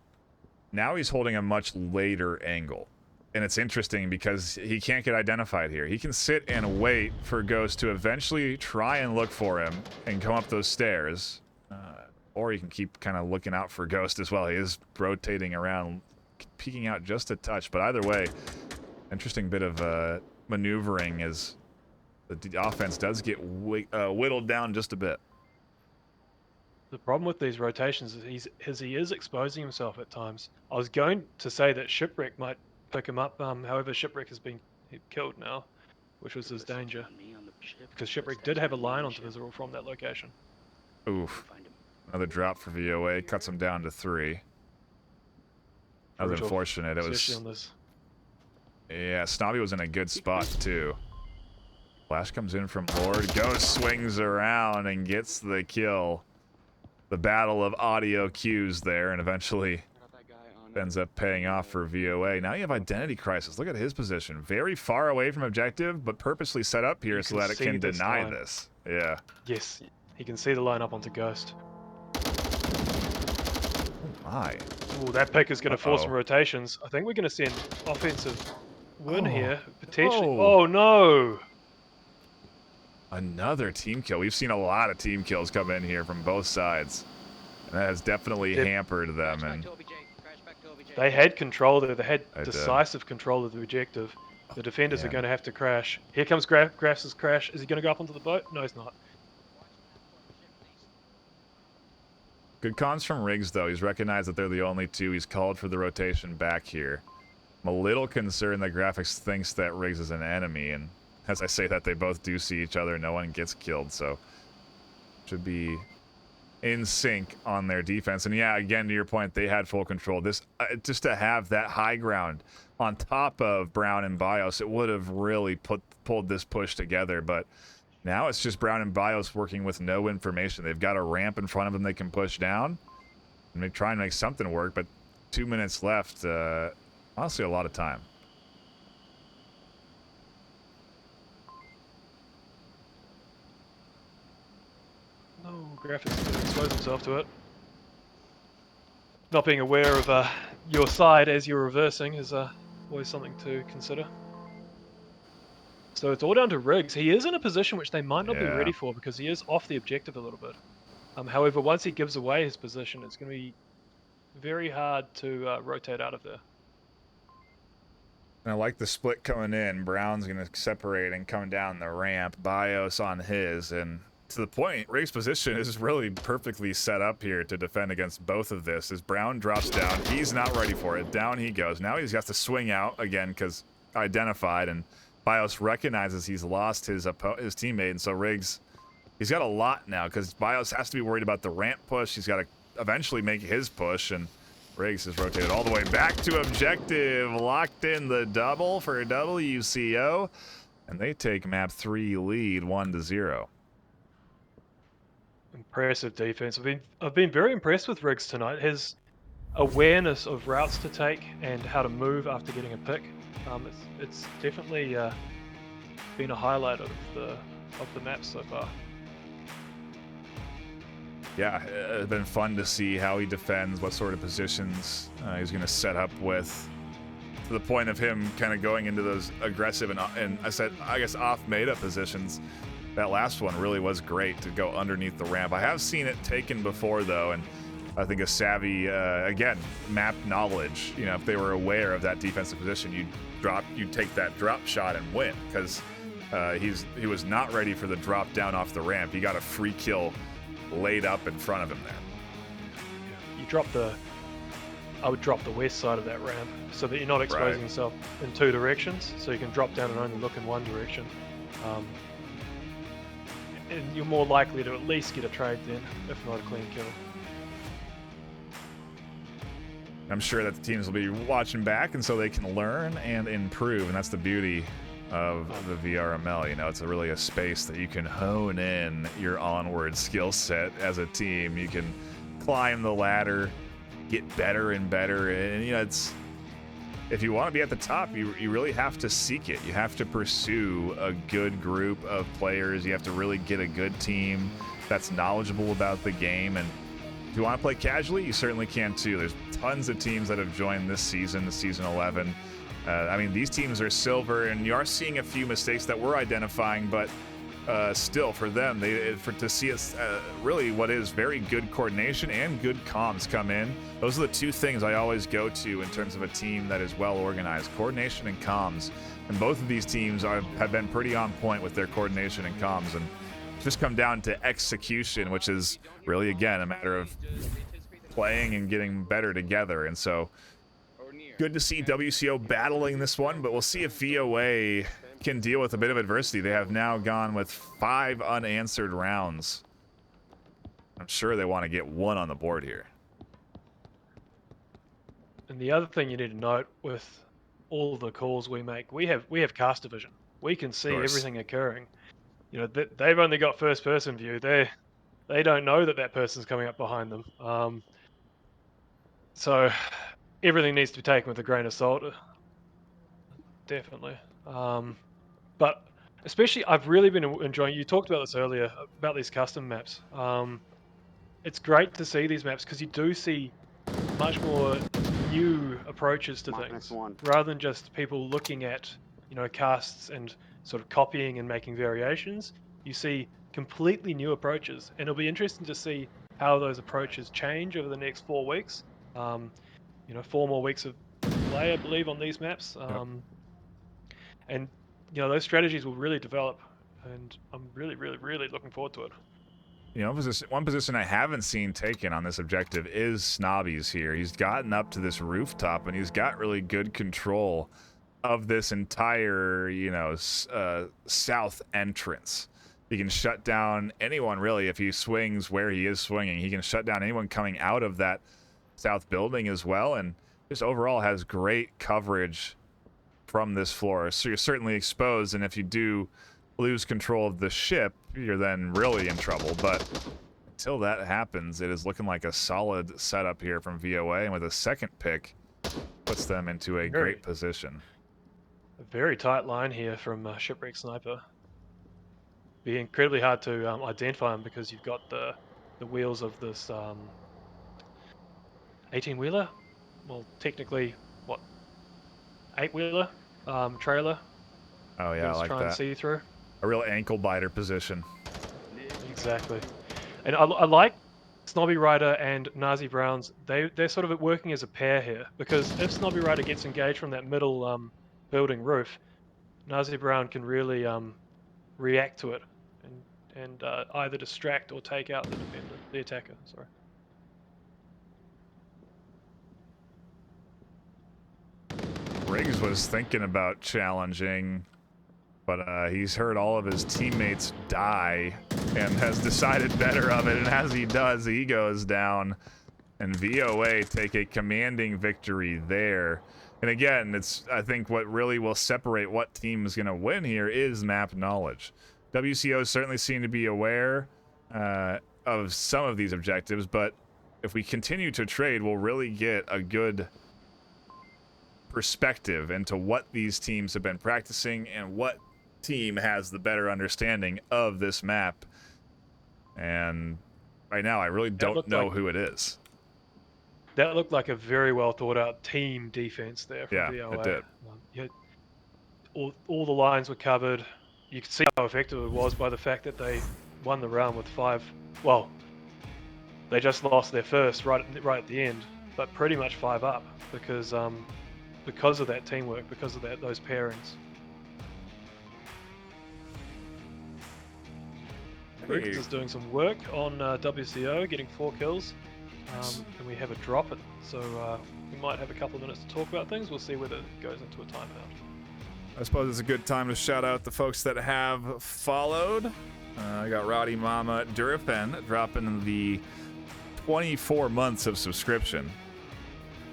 S1: now he's holding a much later angle. And it's interesting because he can't get identified here. He can sit and wait for Ghost to eventually try and look for him and come up those stairs. Or he can keep kind of looking out for Ghost as well. He is rotating around, peeking out just a touch. But either way, interesting bit of maneuvering as the offense does get whittled down just a bit.
S2: The problem with these rotations is he is exposing himself at times. I was going to say that Shipwreck might pick him up. However, Shipwreck has been killed now, which was his danger. Because Shipwreck did have a line onto Visceral from that location.
S1: Oof. Another drop for VOA. Cuts him down to 3. That was unfortunate. It was... Yeah, Snobby was in a good spot, too. Flash comes in from Lord. Ghost swings around and gets the kill. The battle of audio cues there, and eventually ends up paying off for VOA. Now you have Identity Crisis. Look at his position. Very far away from objective, but purposely set up here so that it can deny this. Yeah.
S2: Yes, he can see the line up onto Ghost.
S1: Oh my.
S2: Oh, that pick is going to force some rotations. I think we're going to see an offensive win here, potentially. Oh no!
S1: Another team kill. We've seen a lot of team kills come in here from both sides. And that has definitely hampered them. And
S2: they had control there. They had decisive control of the objective. The defenders are going to have to crash. Here comes Graf's crash. Is he going to go up onto the boat? No, he's not.
S1: Good cons from Riggs, though. He's recognized that they're the only two. He's called for the rotation back here. I'm a little concerned that Graphics thinks that Riggs is an enemy, and as I say that, they both do see each other. No one gets killed, so should be in sync on their defense. And yeah, again, to your point, they had full control. This just to have that high ground on top of Brown and Bios, it would have really pulled this push together. But now it's just Brown and Bios working with no information. They've got a ramp in front of them they can push down, and they try and make something work. But 2 minutes left. Honestly, a lot of time.
S2: No, Graphics didn't expose himself to it. Not being aware of your side as you're reversing is always something to consider. So it's all down to Riggs. He is in a position which they might not be ready for because he is off the objective a little bit. However, once he gives away his position, it's going to be very hard to rotate out of there.
S1: And I like the split coming in. Brown's going to separate and come down the ramp. Bios on his, and to the point, Riggs' position is really perfectly set up here to defend against both of this. As Brown drops down, he's not ready for it. Down he goes. Now he's got to swing out again because identified, and Bios recognizes he's lost his teammate, and so Riggs, he's got a lot now because Bios has to be worried about the ramp push. He's got to eventually make his push, and Riggs is rotated all the way back to objective. Locked in the double for WCO, and they take map 3 lead 1-0.
S2: Impressive defense. I've been very impressed with Riggs tonight. His awareness of routes to take and how to move after getting a pick. It's definitely been a highlight of the map so far.
S1: Yeah, it's been fun to see how he defends, what sort of positions he's going to set up with, to the point of him kind of going into those aggressive and I guess off meta positions. That last one really was great to go underneath the ramp. I have seen it taken before, though, and I think a savvy, again, map knowledge, you know, if they were aware of that defensive position, you'd take that drop shot and win, because he was not ready for the drop down off the ramp. He got a free kill laid up in front of him there.
S2: I would drop the west side of that ramp so that you're not exposing yourself in two directions, so you can drop down and only look in one direction. and you're more likely to at least get a trade then, if not a clean kill.
S1: I'm sure that the teams will be watching back, and so they can learn and improve, and that's the beauty of the VRML. You know, it's really a space that you can hone in your Onward skill set as a team. You can climb the ladder, get better and better, and you know, it's, if you want to be at the top, you really have to seek it. You have to pursue a good group of players. You have to really get a good team that's knowledgeable about the game. And if you want to play casually, you certainly can too. There's tons of teams that have joined this season, season 11. I mean, these teams are silver, and you are seeing a few mistakes that we're identifying, but still, for them, to see us really what is very good coordination and good comms come in. Those are the two things I always go to in terms of a team that is well organized: coordination and comms. And both of these teams have been pretty on point with their coordination and comms, and just come down to execution, which is really, again, a matter of playing and getting better together. And so, good to see WCO battling this one, but we'll see if VOA can deal with a bit of adversity. They have now gone with 5 unanswered rounds. I'm sure they want to get 1 on the board here.
S2: And the other thing you need to note with all the calls we make, we have cast division. We can see everything occurring. You know, they've only got first person view. They don't know that person's coming up behind them. So everything needs to be taken with a grain of salt. Definitely. But especially, I've really been enjoying, you talked about this earlier, about these custom maps. It's great to see these maps because you do see much more new approaches to things, rather than just people looking at, you know, casts and sort of copying and making variations. You see completely new approaches, and it'll be interesting to see how those approaches change over the next 4 weeks. You know, 4 more weeks of play, I believe, on these maps. And you know, those strategies will really develop, and I'm really, really, really looking forward to it.
S1: You know, one position I haven't seen taken on this objective is Snobby's here. He's gotten up to this rooftop, and he's got really good control of this entire, you know, south entrance. He can shut down anyone, really, if he swings where he is swinging. He can shut down anyone coming out of that south building as well, and just overall has great coverage from this floor. So you're certainly exposed, and if you do lose control of the ship, you're then really in trouble. But until that happens, it is looking like a solid setup here from VOA, and with a second pick, puts them into a great position.
S2: A very tight line here from Shipwreck Sniper. Be incredibly hard to identify him because you've got the wheels of this 18-wheeler. Well, technically, what, 8-wheeler trailer.
S1: Oh yeah, I like
S2: trying
S1: that.
S2: To see through.
S1: A real ankle biter position.
S2: Exactly. And I like Snobby Rider and Nazi Browns. They're sort of working as a pair here, because if Snobby Rider gets engaged from that middle building roof, Nazi Brown can really react to it and either distract or take out the attacker. Sorry.
S1: Riggs was thinking about challenging, but he's heard all of his teammates die and has decided better of it, and as he does, he goes down, and VOA take a commanding victory there. And again, it's, I think, what really will separate what team is going to win here is map knowledge. WCO certainly seem to be aware of some of these objectives, but if we continue to trade, we'll really get a good perspective into what these teams have been practicing and what team has the better understanding of this map. And right now, I really don't know who it is.
S2: That looked like a very well thought out team defense there from VOA.
S1: It did.
S2: You had all the lines were covered. You could see how effective it was by the fact that they won the round with 5. Well, they just lost their first right at the end, but pretty much 5 up because of that teamwork, because of those pairings. Riggs is doing some work on WCO, getting 4 kills, and we have a drop it, so we might have a couple of minutes to talk about things. We'll see whether it goes into a timeout.
S1: I suppose it's a good time to shout out the folks that have followed. I got Rowdy Mama Durafen dropping the 24 months of subscription.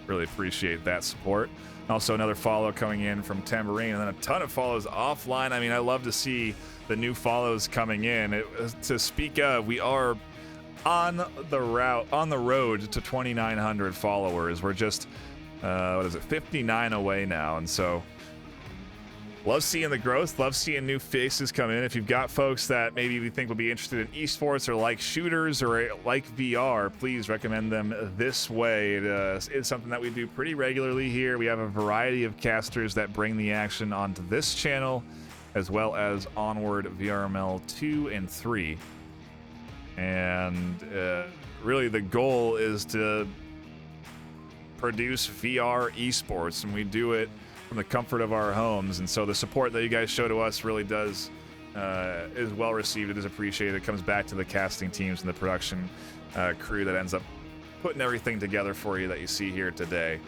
S1: Really appreciate that support. Also, another follow coming in from Tambourine, and then a ton of follows offline. I mean, I love to see the new follows coming in. To speak of, we are on the road to 2,900 followers. We're just 59 away now, and so love seeing the growth, love seeing new faces come in. If you've got folks that maybe you think would be interested in esports or like shooters or like VR, please recommend them this way. It's something that we do pretty regularly here. We have a variety of casters that bring the action onto this channel, as well as Onward, VRML 2 and 3. And really the goal is to produce VR esports, and we do it from the comfort of our homes. And so the support that you guys show to us really is well received. It is appreciated. It comes back to the casting teams and the production crew that ends up putting everything together for you that you see here today.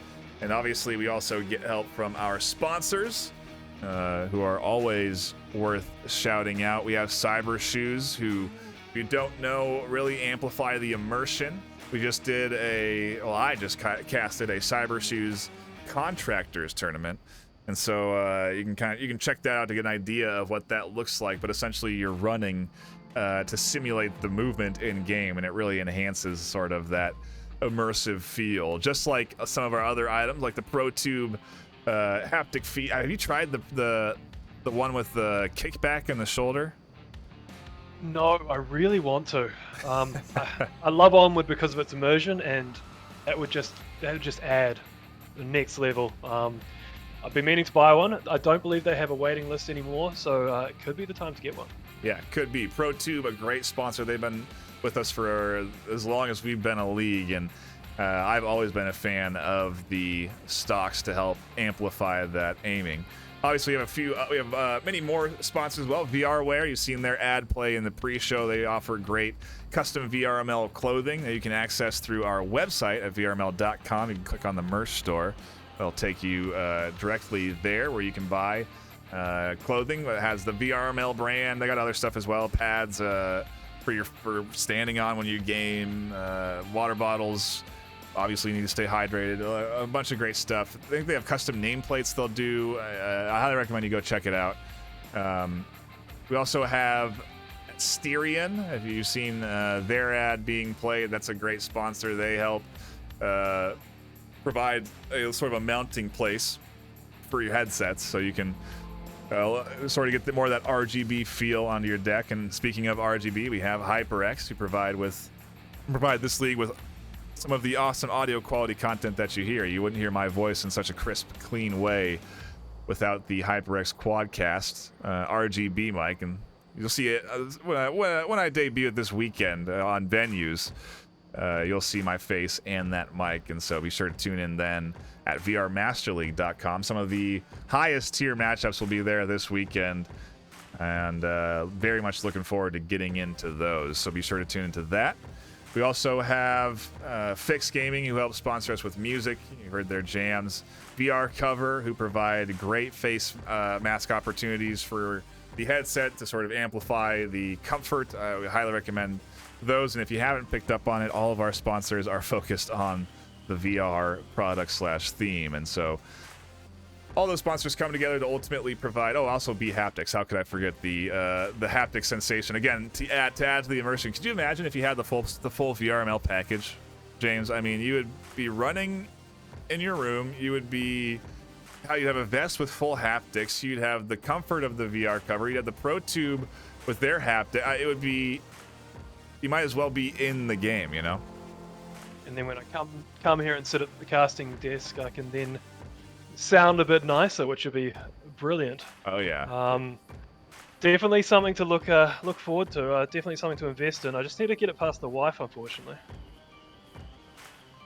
S1: And obviously we also get help from our sponsors, who are always worth shouting out. We have Cyber Shoes, who, if you don't know, really amplify the immersion. We just did I just casted a Cyber Shoes contractors tournament, and so you can check that out to get an idea of what that looks like. But essentially you're running to simulate the movement in game, and it really enhances sort of that immersive feel, just like some of our other items like the ProTube haptic feet. Have you tried the one with the kickback in the shoulder?
S2: No, I really want to. I love Onward because of its immersion, and that would just add the next level. I've been meaning to buy one. I don't believe they have a waiting list anymore, so it could be the time to get one.
S1: Yeah, could be. ProTube, a great sponsor. They've been with us for as long as we've been a league, and I've always been a fan of the stocks to help amplify that aiming. Obviously, we have many more sponsors as well. VRWare, you've seen their ad play in the pre-show. They offer great custom VRML clothing that you can access through our website at vrml.com. You can click on the merch store. It'll take you directly there where you can buy clothing that has the VRML brand. They got other stuff as well, pads for standing on when you game, water bottles. Obviously, you need to stay hydrated. A bunch of great stuff. I think they have custom nameplates they'll do. I highly recommend you go check it out. We also have Styrian. Have you seen their ad being played? That's a great sponsor. They help provide a sort of a mounting place for your headsets, so you can sort of get more of that RGB feel onto your deck. And speaking of RGB, we have HyperX, who provide this league with some of the awesome audio quality content that you hear. You wouldn't hear my voice in such a crisp, clean way without the HyperX Quadcast RGB mic. And you'll see it when I debut it this weekend on venues. You'll see my face and that mic, and so be sure to tune in then at vrmasterleague.com. Some of the highest tier matchups will be there this weekend, and very much looking forward to getting into those, so be sure to tune into that. We also have Fix Gaming, who helps sponsor us with music. You heard their jams. VR Cover, who provide great face mask opportunities for the headset to sort of amplify the comfort. We highly recommend those. And if you haven't picked up on it, all of our sponsors are focused on the VR product / theme. And so all those sponsors come together to ultimately provide. Oh, also B Haptics. How could I forget the haptic sensation? Again, to add to the immersion. Could you imagine if you had the full VRML package, James? I mean, you would be running in your room. You would be you'd have a vest with full haptics. You'd have the comfort of the VR cover. You'd have the ProTube with their haptic. It would be. You might as well be in the game, you know.
S2: And then when I come here and sit at the casting desk, I can then sound a bit nicer, which would be brilliant.
S1: Oh yeah.
S2: Definitely something to look forward to. Definitely something to invest in. I just need to get it past the wife, unfortunately.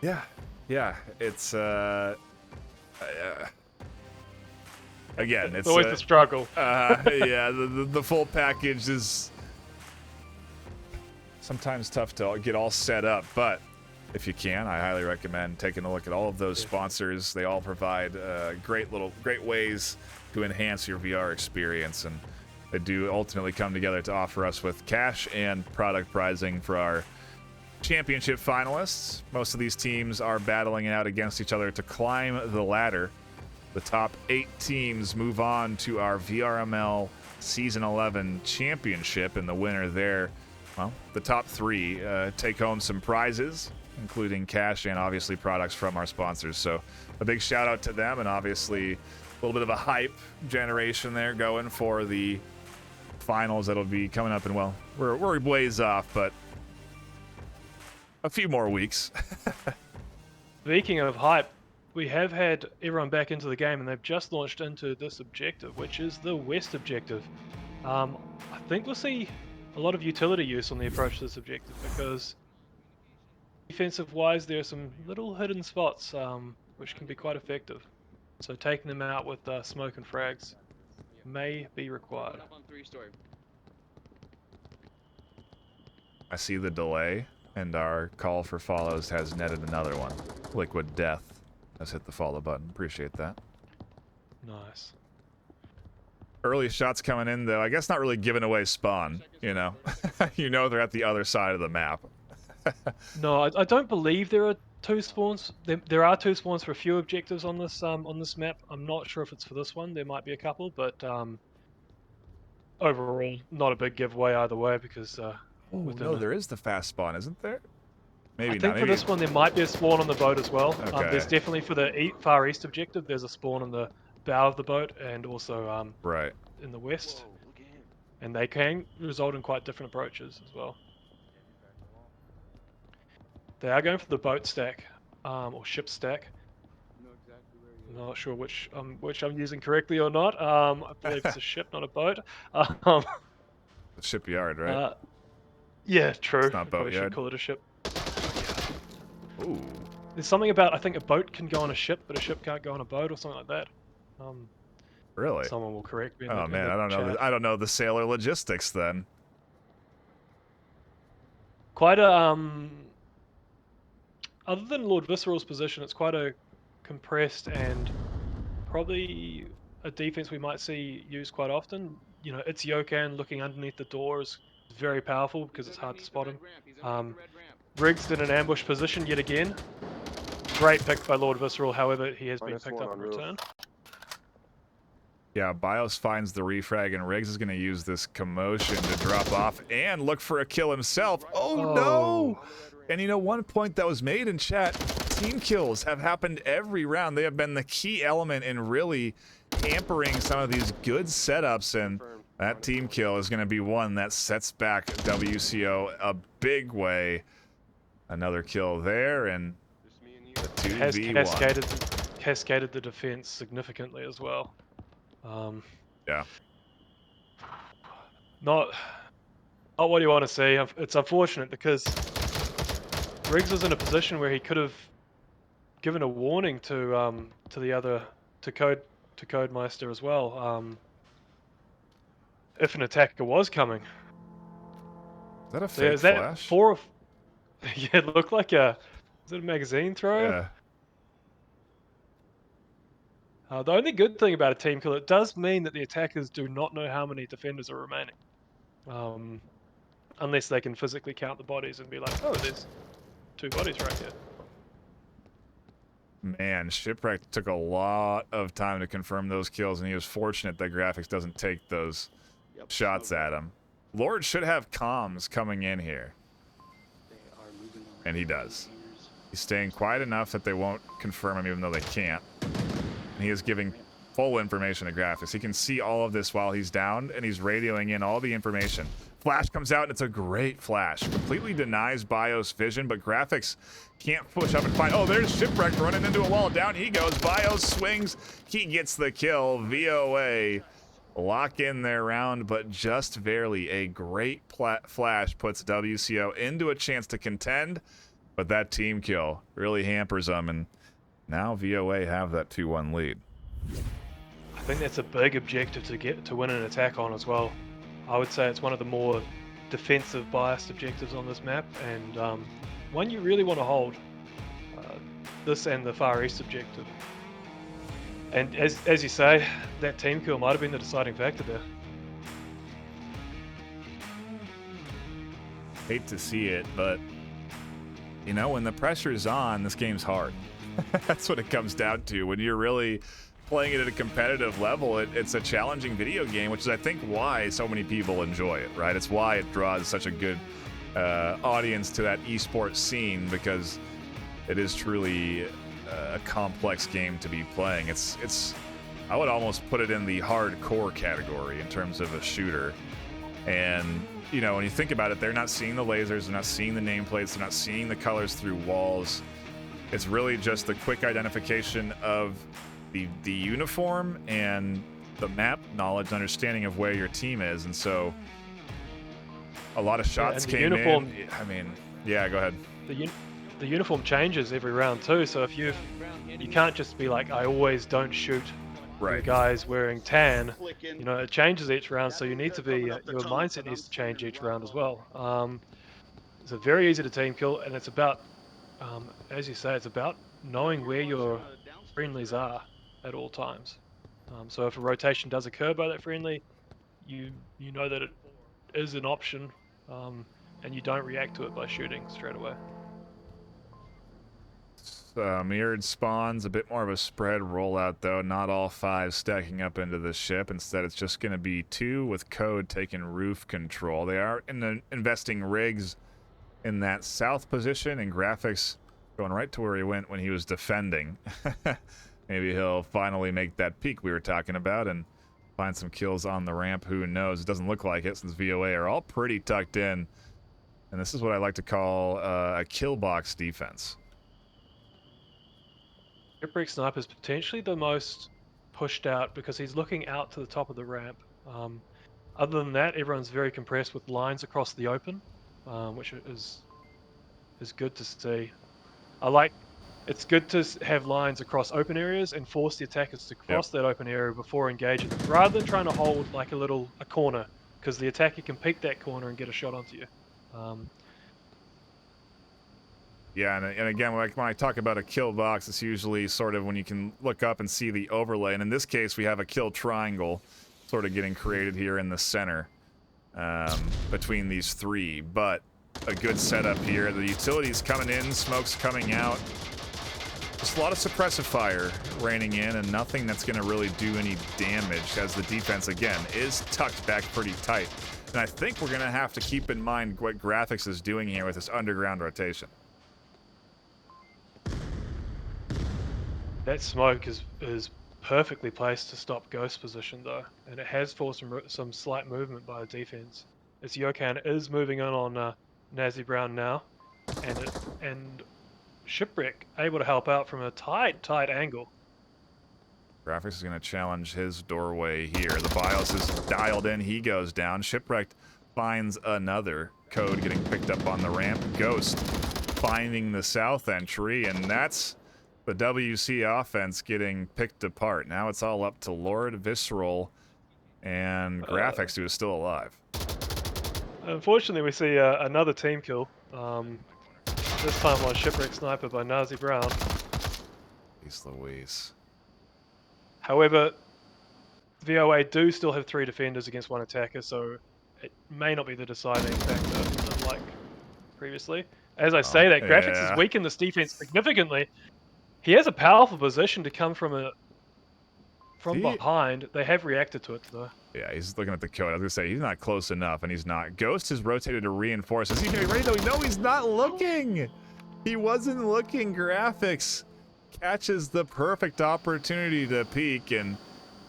S1: Yeah. It's again, it's
S2: always the struggle.
S1: Yeah, the full package is sometimes tough to get all set up, but if you can, I highly recommend taking a look at all of those sponsors. They all provide great ways to enhance your VR experience, and they do ultimately come together to offer us with cash and product prizing for our championship finalists. Most of these teams are battling it out against each other to climb the ladder. The top 8 teams move on to our VRML Season 11 championship, and the winner there, well, the top 3 take home some prizes, including cash and obviously products from our sponsors. So a big shout out to them, and obviously a little bit of a hype generation there going for the finals that'll be coming up. And well, we're a ways off, but a few more weeks.
S2: Speaking of hype, we have had everyone back into the game, and they've just launched into this objective, which is the West objective. I think we'll see a lot of utility use on the approach to this objective, because defensive-wise, there are some little hidden spots which can be quite effective. So taking them out with smoke and frags may be required.
S4: Up on 3-story.
S1: I see the delay, and our call for follows has netted another one. Liquid Death has hit the follow button. Appreciate that.
S2: Nice.
S1: Early shots coming in, though. I guess not really giving away spawn, you know. You know they're at the other side of the map.
S2: No, I don't believe there are 2 spawns. There are 2 spawns for a few objectives on this map. I'm not sure if it's for this one. There might be a couple, but overall, not a big giveaway either way, because
S1: No, there is the fast spawn, isn't there? Maybe
S2: I think
S1: not.
S2: for
S1: Maybe
S2: this one there might be a spawn on the boat as well.
S1: Okay.
S2: There's definitely for the far east objective. There's a spawn on the bow of the boat, and also
S1: right
S2: in the west.
S3: Whoa, look at him.
S2: And they can result in quite different approaches as well. They are going for the boat stack, or ship stack.
S4: Know exactly where
S2: I'm
S4: you are.
S2: not sure which I'm using correctly or not. I believe it's a ship, not a boat. Um,
S1: the shipyard, right?
S2: Yeah, true.
S1: It's not
S2: I probably should
S1: boatyard.
S2: call it a ship.
S1: Ooh,
S2: There's something about, I think a boat can go on a ship, but a ship can't go on a boat, or something like that.
S1: really?
S2: Someone will correct me. In
S1: Oh
S2: the,
S1: man,
S2: in the
S1: I don't know.
S2: chat.
S1: I don't know the sailor logistics then.
S2: Quite a other than Lord Visceral's position, it's quite a compressed and probably a defense we might see used quite often. You know, it's Yokan looking underneath the door is very powerful because it's hard to spot him. Riggs in an ambush position yet again. Great pick by Lord Visceral, however, he has been
S3: Minus
S2: picked
S3: one
S2: up in
S3: on roof.
S2: return.
S1: Yeah, Bios finds the refrag, and Riggs is going to use this commotion to drop off and look for a kill himself. Oh no! And you know, one point that was made in chat, team kills have happened every round. They have been the key element in really hampering some of these good setups, and that team kill is going to be one that sets back WCO a big way. Another kill there, and
S3: Just me and you.
S1: the
S2: Has
S1: 2v1.
S2: cascaded the defense significantly as well.
S1: Yeah.
S2: Not what you want to see. It's unfortunate because Riggs was in a position where he could have given a warning to Codemeister as well. If an attacker was coming.
S1: Is that a
S2: So yeah,
S1: fake
S2: is that
S1: flash?
S2: 4 of? Yeah, it looked like a. Is it a magazine throw?
S1: Yeah.
S2: The only good thing about a team kill, it does mean that the attackers do not know how many defenders are remaining. Unless they can physically count the bodies and be like, oh, there's 2 bodies right here.
S1: Man, Shipwreck took a lot of time to confirm those kills, and he was fortunate that Graphics doesn't take those shots at him. Lord should have comms coming in here, and he does. He's staying quiet enough that they won't confirm him even though they can't. And he is giving full information to Graphics. He can see all of this while he's down, and he's radioing in all the information. Flash comes out, and it's a great flash. Completely denies Bios vision, but Graphics can't push up and find... Oh, there's Shipwreck running into a wall. Down he goes. Bios swings. He gets the kill. VOA lock in their round, but just barely. A great flash puts WCO into a chance to contend, but that team kill really hampers them, and now VOA have that 2-1 lead.
S2: I think that's a big objective to win an attack on as well. I would say it's one of the more defensive biased objectives on this map, and one you really want to hold. This and the Far East objective. And as you say, that team kill might have been the deciding factor there.
S1: Hate to see it, but you know, when the pressure's on, this game's hard. That's what it comes down to. When you're really playing it at a competitive level, it's a challenging video game, which is, I think, why so many people enjoy it, right? It's why it draws such a good audience to that esports scene, because it is truly a complex game to be playing. It's I would almost put it in the hardcore category in terms of a shooter. And you know, when you think about it, they're not seeing the lasers, they're not seeing the nameplates, they're not seeing the colors through walls. It's really just the quick identification of the uniform and the map knowledge and understanding of where your team is. And so a lot of shots came in. I mean, yeah, go ahead.
S2: The uniform changes every round too, so if you can't just be like, I always don't shoot the guys wearing tan. You know, it changes each round, so you need to be your mindset needs to change each round as well. It's a very easy to team kill, and it's about, as you say, it's about knowing where your friendlies are at all times. So if a rotation does occur by that friendly, you know that it is an option, and you don't react to it by shooting straight away.
S1: Mirrored spawns, a bit more of a spread rollout though. Not all 5 stacking up into the ship. Instead, it's just going to be 2 with Code taking roof control. They are investing rigs in that south position, and Graphics going right to where he went when he was defending. Maybe he'll finally make that peak we were talking about and find some kills on the ramp. Who knows? It doesn't look like it, since VOA are all pretty tucked in. And this is what I like to call a kill box defense.
S2: Shipwreck Sniper is potentially the most pushed out because he's looking out to the top of the ramp. Other than that, everyone's very compressed with lines across the open, which is good to see. It's good to have lines across open areas and force the attackers to cross that open area before engaging, rather than trying to hold like a corner, because the attacker can peek that corner and get a shot onto you.
S1: Yeah, and again, like when I talk about a kill box, it's usually sort of when you can look up and see the overlay. And in this case, we have a kill triangle sort of getting created here in the center between these 3. But a good setup here. The utilities coming in, smoke's coming out. Just a lot of suppressive fire raining in, and nothing that's going to really do any damage, as the defense, again, is tucked back pretty tight. And I think we're going to have to keep in mind what Graphics is doing here with this underground rotation.
S2: That smoke is perfectly placed to stop Ghost position though, and it has forced some slight movement by the defense. As Yokan is moving on Nazi Brown now, and Shipwreck able to help out from a tight angle.
S1: Graphics is going to challenge his doorway here. The BIOS is dialed in. He goes down. Shipwrecked finds another. Code getting picked up on the ramp. Ghost finding the south entry, and that's the WC offense getting picked apart. Now it's all up to Lord, Visceral, and Graphics, who is still alive.
S2: Unfortunately, we see another team kill. This time on Shipwreck Sniper by Nazi Brown.
S1: Jeez Louise.
S2: However, VOA do still have 3 defenders against 1 attacker, so it may not be the deciding factor, unlike previously. As I say that, Graphics has weakened this defense significantly. He has a powerful position to come from behind. They have reacted to it though.
S1: Yeah, he's looking at the code. I was gonna say he's not close enough, and he's not. Ghost has rotated to reinforce. Is he gonna be ready though? No, he's not looking. He wasn't looking. Graphics catches the perfect opportunity to peek, and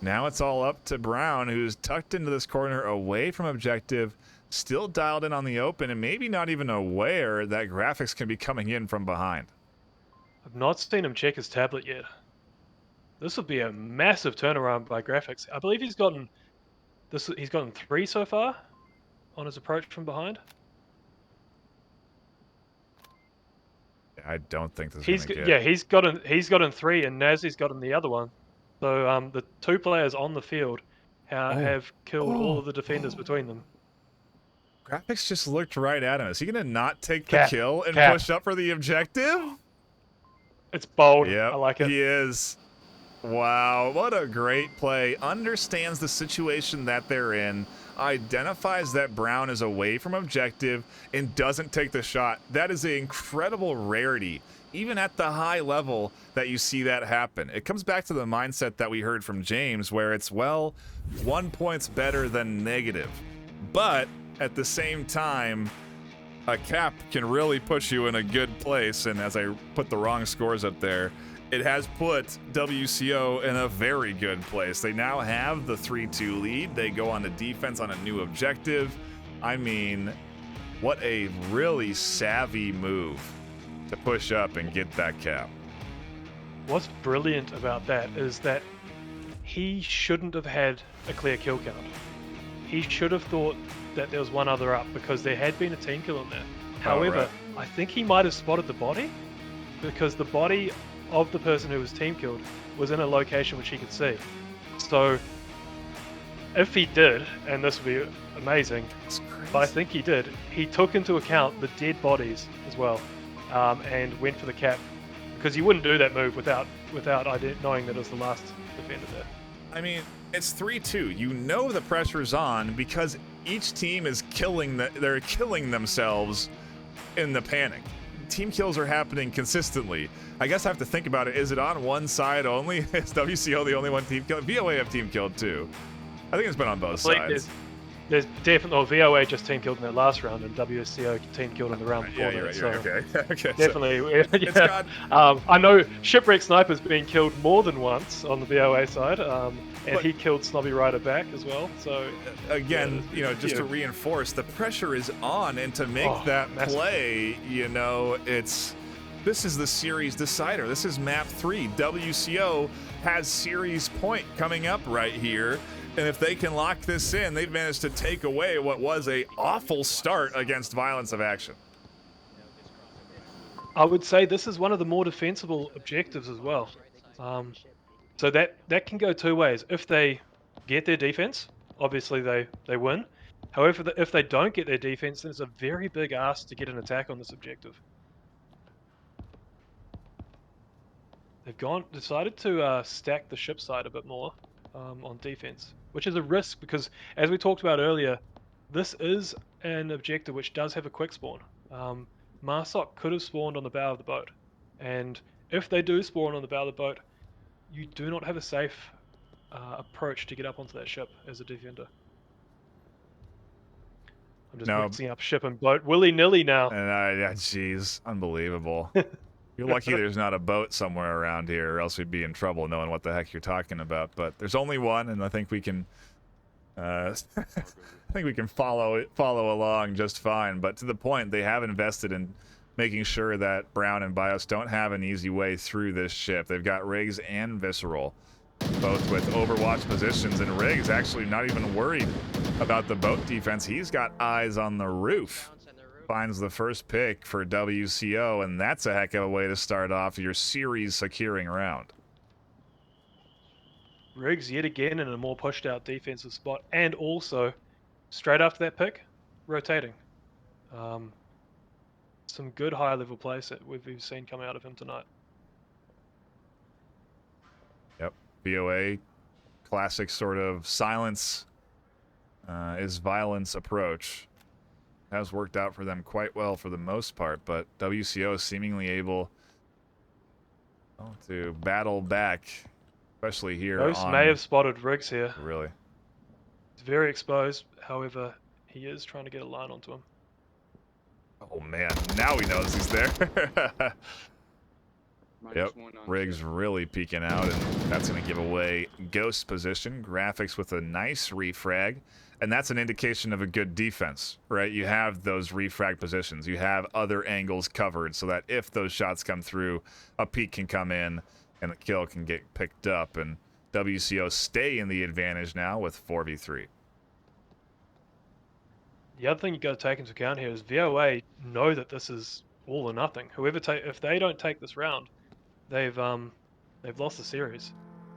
S1: now it's all up to Brown, who's tucked into this corner away from objective, still dialed in on the open, and maybe not even aware that Graphics can be coming in from behind.
S2: I've not seen him check his tablet yet. This would be a massive turnaround by Graphics. I believe he's gotten 3 so far on his approach from behind.
S1: I don't think this is gonna get...
S2: Yeah, he's gotten 3, and Nazi's gotten the other one. So the 2 players on the field have killed all of the defenders between them.
S1: Graphics just looked right at him. Is he gonna not take the kill and push up for the objective?
S2: It's bold.
S1: Yeah,
S2: I like it.
S1: He is. Wow, what a great play. Understands the situation that they're in, identifies that Brown is away from objective, and doesn't take the shot. That is an incredible rarity, even at the high level that you see that happen. It comes back to the mindset that we heard from James, where it's, well, 1 point's better than negative. But at the same time, a cap can really push you in a good place, and as I put the wrong scores up there, it has put WCO in a very good place. They now have the 3-2 lead. They go on to defense on a new objective. I mean, what a really savvy move to push up and get that cap.
S2: What's brilliant about that is that he shouldn't have had a clear kill count. He should have thought that there was one other up because there had been a team kill in there. However,
S1: right.
S2: I think he might have spotted the body because the body of the person who was team killed was in a location which he could see. So if he did, and this would be amazing, but I think he did, he took into account the dead bodies as well, and went for the cap because you wouldn't do that move without knowing that it was the last defender there.
S1: I mean, it's 3-2. You know the pressure's on because each team is they're killing themselves in the panic. Team kills are happening consistently. I guess I have to think about it. Is it on one side only? Is WCO the only one team killed? VOA have team killed too. I think it's been on both sides.
S2: There's definitely VOA just team killed in that last round, and WCO team killed in the round before
S1: Yeah,
S2: that.
S1: you're right. Okay.
S2: Definitely.
S1: So,
S2: Yeah. I know Shipwreck Sniper's been killed more than once on the VOA side, and he killed Snobby Rider back as well. So
S1: again, just to reinforce, the pressure is on, and to make that
S2: massive
S1: play, this is the series decider. This is map 3. WCO has series point coming up right here. And if they can lock this in, they've managed to take away what was a awful start against Violence of Action.
S2: I would say this is one of the more defensible objectives as well. So that can go two ways. If they get their defense, obviously they win. However, if they don't get their defense, then it's a very big ask to get an attack on this objective. They've decided to stack the ship side a bit more on defense, which is a risk because, as we talked about earlier, this is an objective which does have a quick spawn. Marsok could have spawned on the bow of the boat, and if they do spawn on the bow of the boat, you do not have a safe approach to get up onto that ship as a defender. I'm just mixing up ship and boat willy-nilly now.
S1: And geez, unbelievable. You're lucky there's not a boat somewhere around here, or else we'd be in trouble knowing what the heck you're talking about. But there's only one, and I think we can, follow along just fine. But to the point, they have invested in making sure that Brown and BIOS don't have an easy way through this ship. They've got Riggs and Visceral, both with Overwatch positions, and Riggs actually not even worried about the boat defense. He's got eyes on the roof. Finds the first pick for WCO, and that's a heck of a way to start off your series securing round.
S2: Riggs yet again in a more pushed out defensive spot, and also straight after that pick, rotating. Some good high level plays that we've seen come out of him tonight.
S1: Yep, VOA, classic sort of silence is violence approach. Has worked out for them quite well for the most part, but WCO is seemingly able to battle back, especially here.
S2: Ghost may have spotted Riggs here.
S1: Really?
S2: He's very exposed, however, he is trying to get a line onto him.
S1: Oh man, now he knows he's there. Yep, Riggs really peeking out, and that's going to give away Ghost position. Graphics with a nice refrag. And that's an indication of a good defense, right? You have those refrag positions. You have other angles covered so that if those shots come through, a peek can come in and a kill can get picked up. And WCO stay in the advantage now with 4v3.
S2: The other thing you got to take into account here is VOA know that this is all or nothing. If they don't take this round, they've lost the series.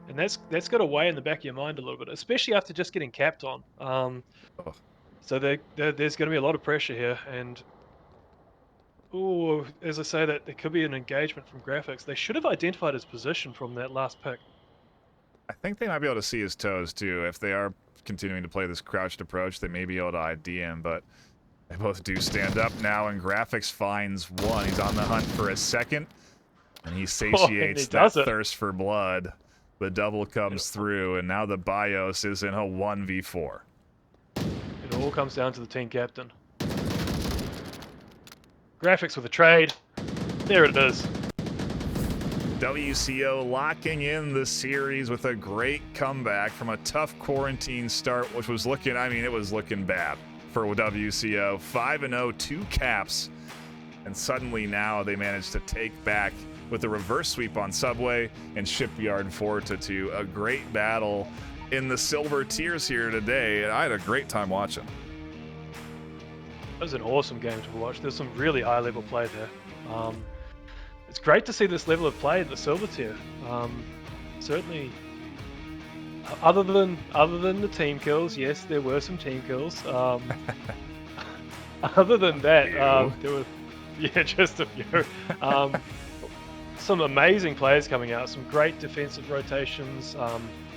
S2: And that's got to weigh in the back of your mind a little bit, especially after just getting capped on. So there's going to be a lot of pressure here, and as I say that, there could be an engagement from graphics. They should have identified his position from that last pick.
S1: I think they might be able to see his toes too. If they are continuing to play this crouched approach, they may be able to ID him, but they both do stand up now, and Graphics finds one. He's on the hunt for a second, and he satiates that thirst for blood. The double comes through, and now the BIOS is in a 1v4.
S2: It all comes down to the team captain. Graphics with a trade. There it is.
S1: WCO locking in the series with a great comeback from a tough quarantine start, which was looking, I mean, it was looking bad for WCO. 5-0, 2 caps, and suddenly now they managed to take back with a reverse sweep on Subway and Shipyard 4-2. A great battle in the silver tiers here today, and I had a great time watching.
S2: It was an awesome game to watch. There's some really high level play there. It's great to see this level of play in the silver tier. Certainly, other than the team kills, yes, there were some team kills. Other than that, there were, yeah, just a few. Some amazing players coming out. Some great defensive rotations.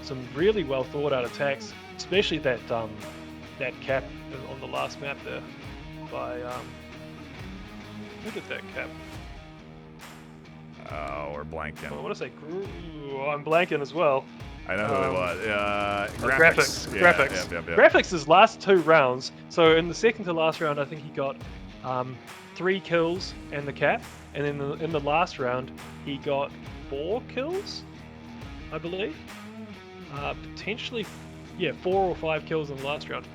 S2: Some really well thought out attacks, especially that cap on the last map there by who did that cap?
S1: Oh, we're blanking.
S2: I want to say, I'm blanking as well.
S1: I know who it was.
S2: Graphics.
S1: Yeah,
S2: Graphics.
S1: Yep.
S2: Graphics' last 2 rounds. So in the second to last round, I think he got 3 kills and the cap, and in the last round, he got 4 kills, I believe. Potentially, yeah, 4 or 5 kills in the last round.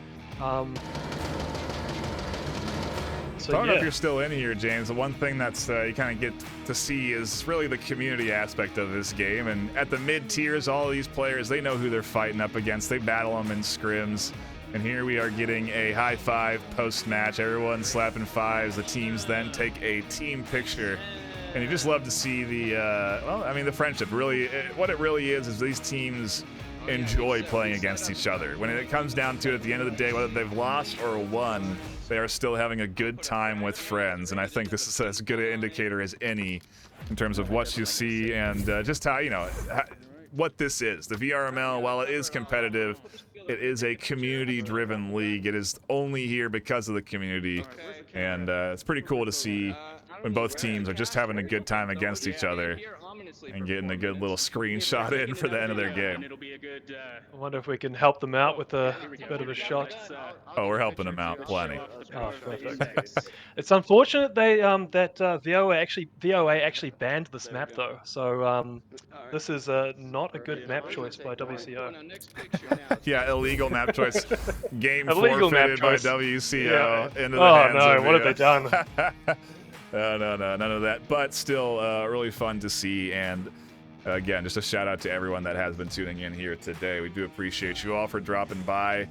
S1: So I don't know if you're still in here, James. The one thing that's you kind of get to see is really the community aspect of this game. And at the mid tiers, all of these players, they know who they're fighting up against. They battle them in scrims. And here we are getting a high five post-match. Everyone slapping fives. The teams then take a team picture. And you just love to see the, well, I mean, the friendship. Really, what it really is these teams enjoy playing against each other. When it comes down to it, at the end of the day, whether they've lost or won, they are still having a good time with friends. And I think this is as good an indicator as any in terms of what you see and just how, you know, what this is. The VRML, while it is competitive, it is a community-driven league. It is only here because of the community. And it's pretty cool to see when both teams are just having a good time against each other and getting a good little screenshot in for the end of their game.
S2: I wonder if we can help them out with a bit of a shot.
S1: Oh, we're helping them out plenty.
S2: Oh, perfect. It's unfortunate they that VOA actually banned this map though. So this is not a good map choice by WCO.
S1: Yeah, illegal map choice. Game
S2: illegal
S1: forfeited by
S2: map choice.
S1: WCO
S2: Yeah.
S1: into the hands
S2: no!
S1: of
S2: What have they done?
S1: No, none of that. But still, really fun to see. And again, just a shout out to everyone that has been tuning in here today. We do appreciate you all for dropping by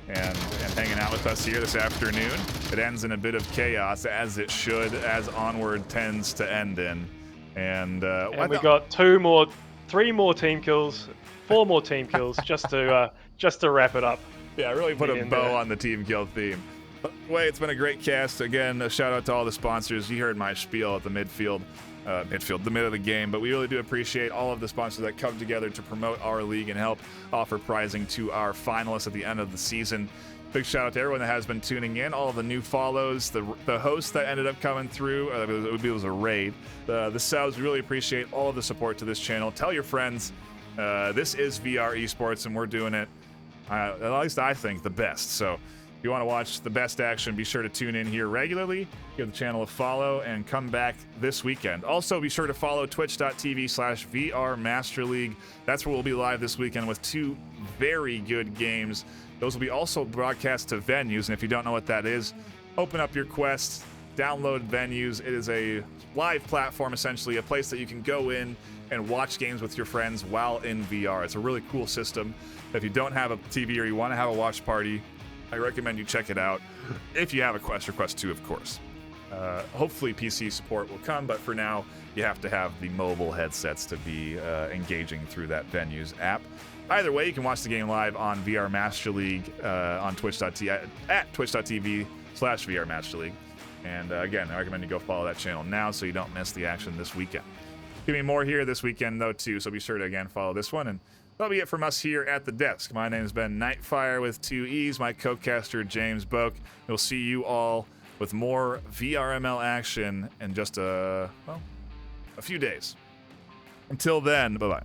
S1: and hanging out with us here this afternoon. It ends in a bit of chaos, as it should, as Onward tends to end in. And
S2: we got 3 more team kills, 4 more team kills, just to wrap it up.
S1: Yeah, really put a bow on the team kill theme. Wait, it's been a great cast. Again, a shout out to all the sponsors. You heard my spiel at the the mid of the game, but we really do appreciate all of the sponsors that come together to promote our league and help offer prizing to our finalists at the end of the season. Big shout out to everyone that has been tuning in, all of the new follows, the hosts that ended up coming through. It was a raid. The subs, we really appreciate all of the support to this channel. Tell your friends, this is VR Esports, and we're doing it, at least I think, the best. So if you want to watch the best action, be sure to tune in here regularly, give the channel a follow, and come back this weekend. Also, be sure to follow twitch.tv/VRMasterLeague. That's where we'll be live this weekend with 2 very good games. Those will be also broadcast to venues, and if you don't know what that is, open up your Quest, download venues. It is a live platform, essentially, a place that you can go in and watch games with your friends while in VR. It's a really cool system. If you don't have a TV or you want to have a watch party, I recommend you check it out. If you have a Quest or Quest 2, of course. Hopefully PC support will come, but for now, you have to have the mobile headsets to be engaging through that Venues app. Either way, you can watch the game live on VR Master League on twitch.tv/VR Master League. And again, I recommend you go follow that channel now so you don't miss the action this weekend. Give me more here this weekend, though, too, so be sure to, again, follow this one. And That'll be it from us here at the desk. My name has been NightFiree with 2 E's, my co-caster James Boak. We'll see you all with more VRML action in just a few days. Until then, bye-bye.